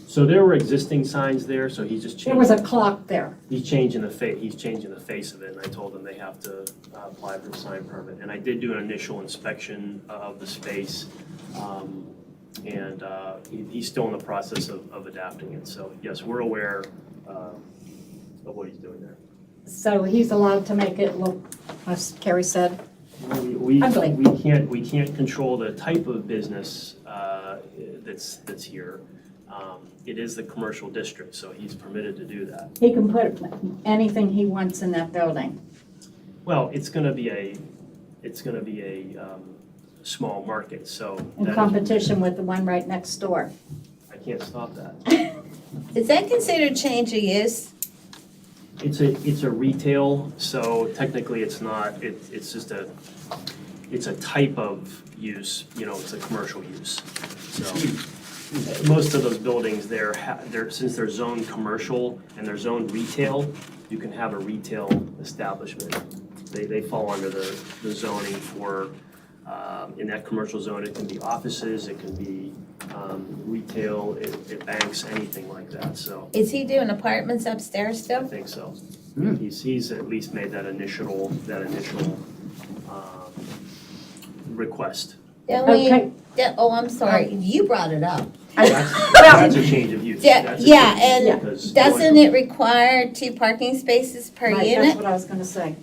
So there were existing signs there, so he's just There was a changing, clock there. he's changing the face of it, and I told him they have to apply for a sign permit. And I did do an initial inspection of the space, and he's still in the process of adapting it. So yes, we're aware of what he's doing there. So he's allowed to make it look, as Carrie said, We Ugly. we can't control the type of business that's here. It is the commercial district, so he's permitted to do that. he can put anything he wants in that building. Well, it's gonna be a small market, so In that is- competition with the one right next door. I can't stop that. Is that considered change of use? It's a retail, so technically it's not, it's just it's a type of use, it's a commercial use. So most of those buildings they're since they're zoned commercial and they're zoned retail, you can have a retail establishment. They fall under the zoning for, in that commercial zone, it can be offices, it can be retail, it banks, anything like that, so. Is he doing apartments upstairs I still? think so. He's at least made that initial request. Okay. Oh, I'm sorry, you brought it up. That's a change of use. That's a Yeah, change of and use because doesn't it require 2 parking spaces per Right, that's unit? what I was gonna say.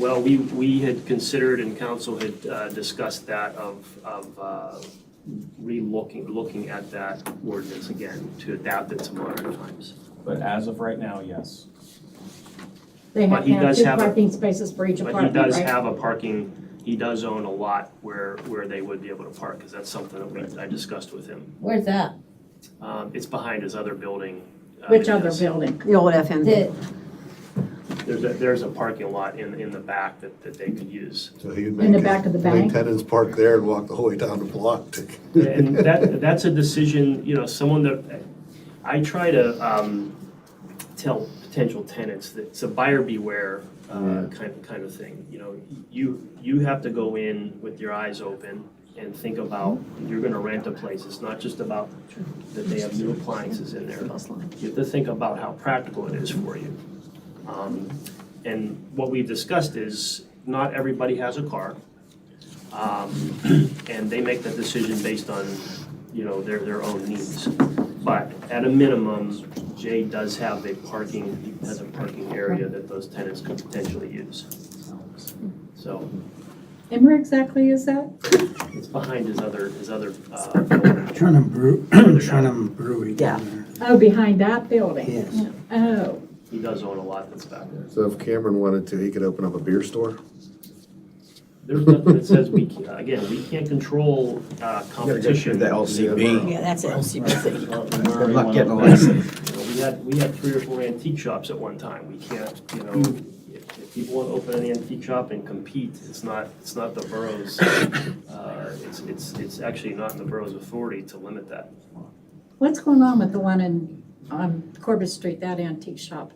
Well, we had considered and council had discussed that of looking at that ordinance again to adapt it to modern times. But as of right now, yes. They But have he to have does 2 have a- parking spaces for each But he apartment, does right? have a parking, he does own a lot where they would be able to park, because that's something that I discussed with him. Where's that? It's behind his other building. Which that he other does. building? The old FN. There's a parking lot in the back that they could use. So he'd In the back of the bank? Make tenants park there and walk the whole way down the block to. And that's a decision, someone that, I try to tell potential tenants that it's a buyer beware kind of thing. You have to go in with your eyes open and think about, you're gonna rent a place. It's not just about that they have new appliances in there. You have to think about how practical it is for you. And what we've discussed is, not everybody has a car. And they make that decision based on, their own needs. But at a minimum, Jay does have a parking area that those tenants could potentially use. So And where exactly is that? it's behind his other building. Trenum Brewery down there. Oh, behind that building? Yes. Oh, He does own a lot that's back there. So if Cameron wanted to, he could open up a beer store? There's nothing that says we can't control competition. The LCB. Yeah, that's LCBC. Good luck getting a license. We had 3 or 4 antique shops at one time. We can't, if people want to open an antique shop and compete, it's not the borough's, it's actually not in the borough's authority to limit that. what's going on with the one on Corbett Street, that antique shop?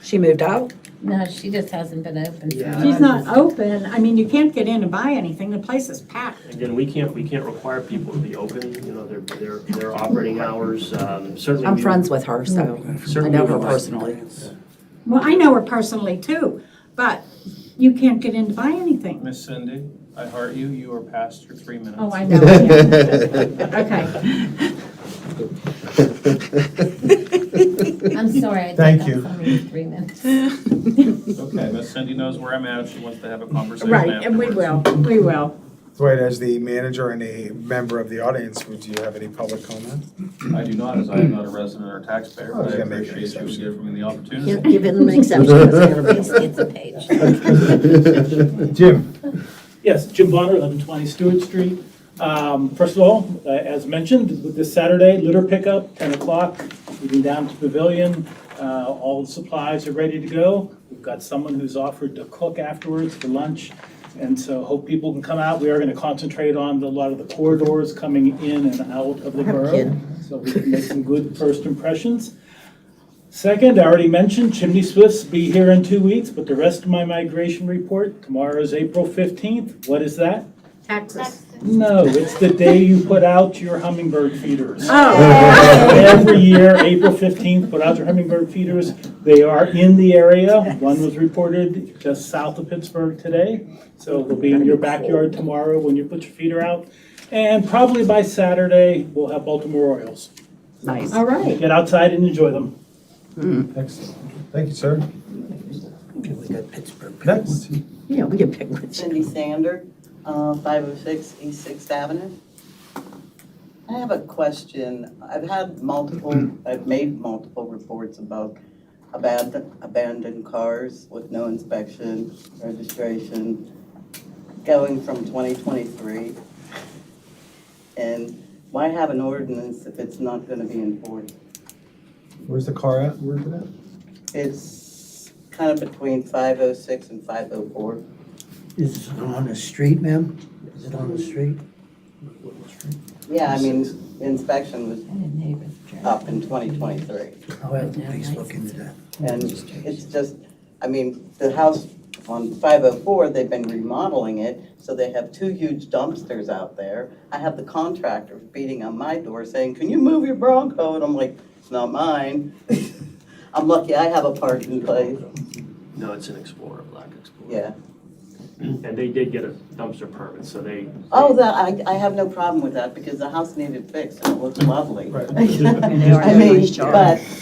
She moved out? No, she just hasn't been open. for Yeah. She's not open. I mean, you can't get in and buy anything. The place is packed. Again, we can't require people to be open, their operating hours, certainly. I'm friends with her, so I Certainly know we her would- personally. Well, I know her personally too, but you can't get in to buy anything. Miss Cindy, I heart you. You are past your 3 minutes. Oh, I know. Yeah. Okay. I'm sorry. I Thank took you. up some of your 3 minutes. Okay, Miss Cindy knows where I'm at. If she wants to have a conversation Right, and we afterwards. will. Dwight, as the manager and a member of the audience, would you have any public comment? I do not, as I am not a resident or taxpayer, I was but I gonna make an appreciate you exception. giving me the opportunity. Given an exception, it's gonna be. It's a page. Jim? Yes, Jim Bonner, 1120 Stewart Street. First of all, as mentioned, this Saturday, litter pickup, 10 o'clock, moving down to Pavilion. All the supplies are ready to go. We've got someone who's offered to cook afterwards for lunch, and so hope people can come out. We are going to concentrate on a lot of the corridors coming in and out of the borough, so we can make some good first impressions. Second, I already mentioned chimney swifts be here in 2 weeks, but the rest of my migration report, tomorrow is April 15th. What is that? Texas. No, it's the day you put out your hummingbird feeders. Oh. Every year, April 15th, put out your hummingbird feeders. They are in the area. One was reported just south of Pittsburgh today. So they'll be in your backyard tomorrow when you put your feeder out. And probably by Saturday, we'll have Baltimore Orioles. Nice. All right. Get outside and enjoy them. Excellent. Thank you, sir. We got Pittsburgh. Next. Yeah, we can pick which. Cindy Sander, 506 East 6th Avenue. I have a question. I've made multiple reports about abandoned cars with no inspection, registration, going from 2023. And why have an ordinance if it's not gonna be enforced? Where's the car at? Where's it at? It's kind of between 506 and 504. Is it on the street, ma'am? Is it on the street? Yeah, I mean, inspection was up in 2023. I'll have the police look into that. And it's just, I mean, the house on 504, they've been remodeling it, so they have two huge dumpsters out there. I have the contractor beating on my door saying, "Can you move your Bronco?" And I'm like, "It's not mine." I'm lucky I have a parking place. No, it's an Explorer, Black Explorer. Yeah. And they did get a dumpster permit, so they. Oh, I have no problem with that because the house needed fixed and it looked lovely. Right. I mean,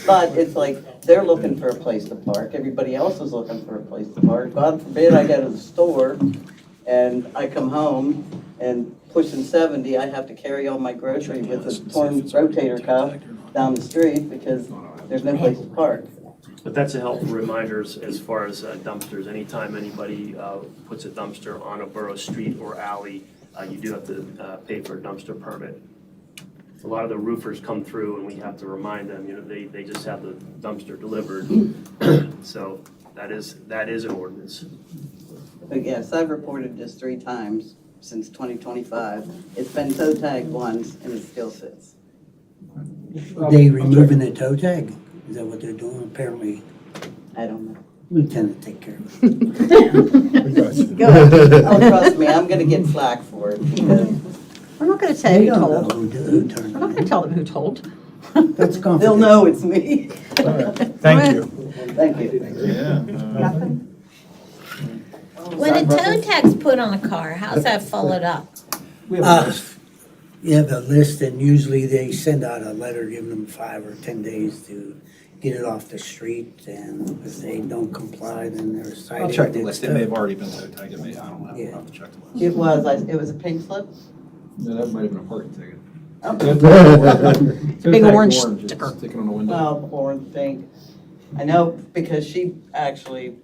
but it's like, they're looking for a place to park, everybody else is looking for a place to park. God forbid I go to the store and I come home and pushing 70, I have to carry all my groceries with a torn rotator cuff down the street because there's no place to park. But that's a helpful reminder as far as dumpsters. Anytime anybody puts a dumpster on a borough street or alley, you do have to pay for a dumpster permit. A lot of the roofers come through and we have to remind them, you know, they just have the dumpster delivered. So that is an ordinance. But yes, I've reported this 3 times since 2025. It's been toe tagged once and it still sits. Are they removing the toe tag? Is that what they're doing? Apparently, I don't know. Lieutenant take care of it. We got you. Go ahead. Oh, trust me, I'm gonna get flack for it because I'm not gonna tell They you who don't know told. who turned I'm not it gonna in. tell them who told. That's confidential. they'll know it's me. All right. Thank you. Thank you. When a toe tag's put on a car, how's that followed up? We have a list. You have a list and usually they send out a letter giving them 5 or 10 days to get it off the street, and if they don't comply, then they're cited. I'll check the list. It may have already been toe tagged. I don't know. Yeah. I'll have to check the list. It was a pink slip? No, that might have been a parking ticket. Oh. Big orange sticker. Sticking on the window. Well, orange pink. I know because she actually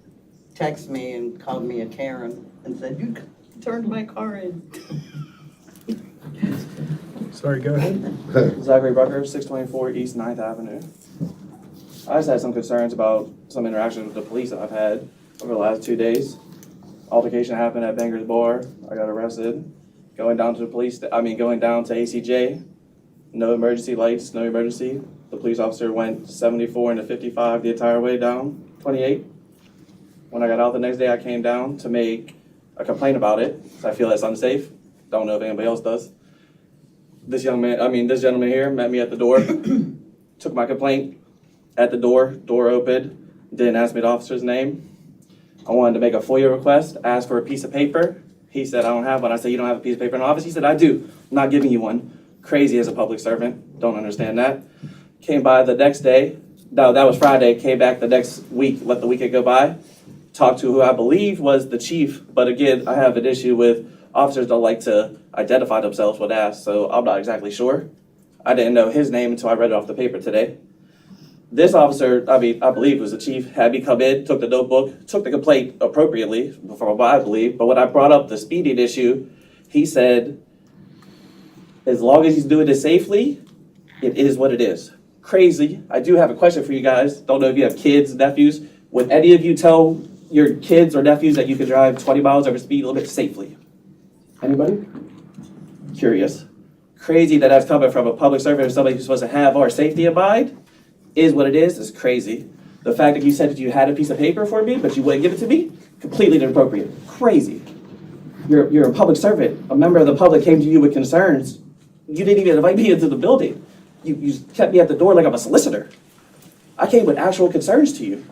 texted me and called me a Karen and said, "You turned my car in." Sorry, go ahead. Zachary Brucker, 624 East 9th Avenue. I just had some concerns about some interactions with the police that I've had over the last 2 days. Altercation happened at Banger's Bar. I got arrested. Going down to ACJ. No emergency lights, no emergency. The police officer went 74 into 55 the entire way down, 28. When I got out the next day, I came down to make a complaint about it, because I feel that's unsafe. Don't know if anybody else does. This gentleman here met me at the door, took my complaint at the door opened, didn't ask me the officer's name. I wanted to make a FOIA request, asked for a piece of paper. He said, "I don't have one." I said, "You don't have a piece of paper in the office?" He said, "I do. I'm not giving you one." Crazy as a public servant. Don't understand that. Came by the next day. No, that was Friday. Came back the next week, let the weekend go by. Talked to who I believe was the chief. But again, I have an issue with officers don't like to identify themselves when asked, so I'm not exactly sure. I didn't know his name until I read it off the paper today. This officer, I believe was the chief, had me come in, took the notebook, took the complaint appropriately, from what I believe. But when I brought up the speeding issue, he said, as long as he's doing it safely, it is what it is. Crazy. I do have a question for you guys. Don't know if you have kids, nephews. Would any of you tell your kids or nephews that you could drive 20 miles over speed limit safely? Anybody? Curious. Crazy that that's coming from a public servant or somebody who's supposed to have our safety in mind. Is what it is. It's crazy. The fact that you said that you had a piece of paper for me, but you wouldn't give it to me, completely inappropriate. Crazy. You're a public servant. A member of the public came to you with concerns. You didn't even invite me into the building. You kept me at the door like I'm a solicitor. I came with actual concerns to you.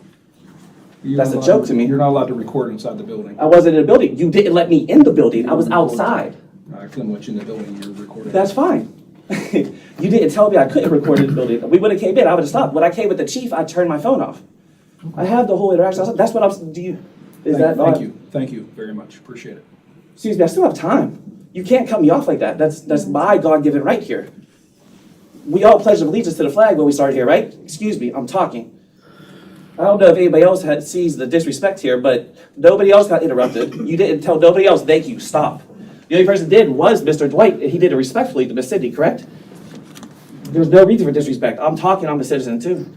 That's a joke to me. You're not allowed to record inside the building. I wasn't in the building. You didn't let me in the building. I was outside. I couldn't let you in the building, you're recording. That's fine. You didn't tell me I couldn't record in the building. We would have came in, I would have stopped. When I came with the chief, I turned my phone off. I have the whole interaction. That's what I'm, do you, is that? Thank you very much, appreciate it. Excuse me, I still have time. You can't cut me off like that. That's my God-given right here. We all pledged allegiance to the flag when we started here, right? Excuse me, I'm talking. I don't know if anybody else sees the disrespect here, but nobody else got interrupted. You didn't tell nobody else, thank you, stop. The only person did was Mr. Dwight, and he did it respectfully to Miss Cindy, correct? There's no reason for disrespect. I'm talking, I'm a citizen too.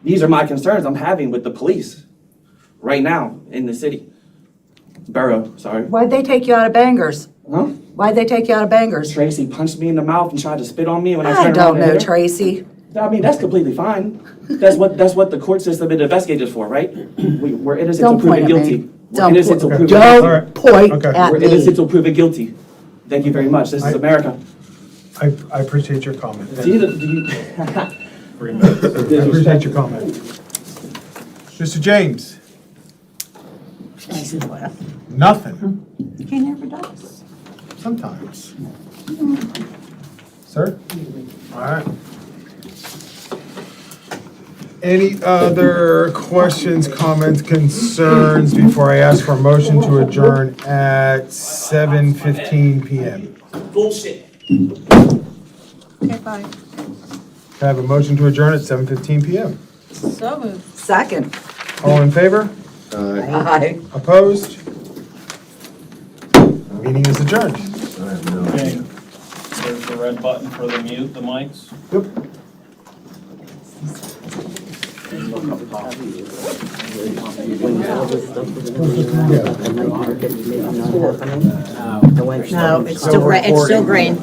These are my concerns I'm having with the police right now in the city. Borough, sorry. Why'd they take you out of Bangors? Huh? Why'd they take you out of Bangors? Tracy punched me in the mouth and tried to spit on me when I I turned around. don't and know, hit her. Tracy. I mean, that's completely fine. That's what the court system and investigators for, right? We're innocent Don't until proven point at me. guilty. We're innocent until proven Don't guilty. point Okay. at We're me. innocent until proven guilty. Thank you very much. This is America. I appreciate your comment. See, do you? I appreciate your comment. Mr. James? Nothing, He never does. sometimes. Sir? All right. Any other questions, comments, concerns before I ask for a motion to adjourn at 7:15 PM? Bullshit. Okay, bye. Can I have a motion to adjourn at 7:15 PM? So moved. Second. All in favor? Aye. Opposed? Meeting is adjourned. Okay, there's the red button for the mute, the mics. Yep. No, No, it's still green.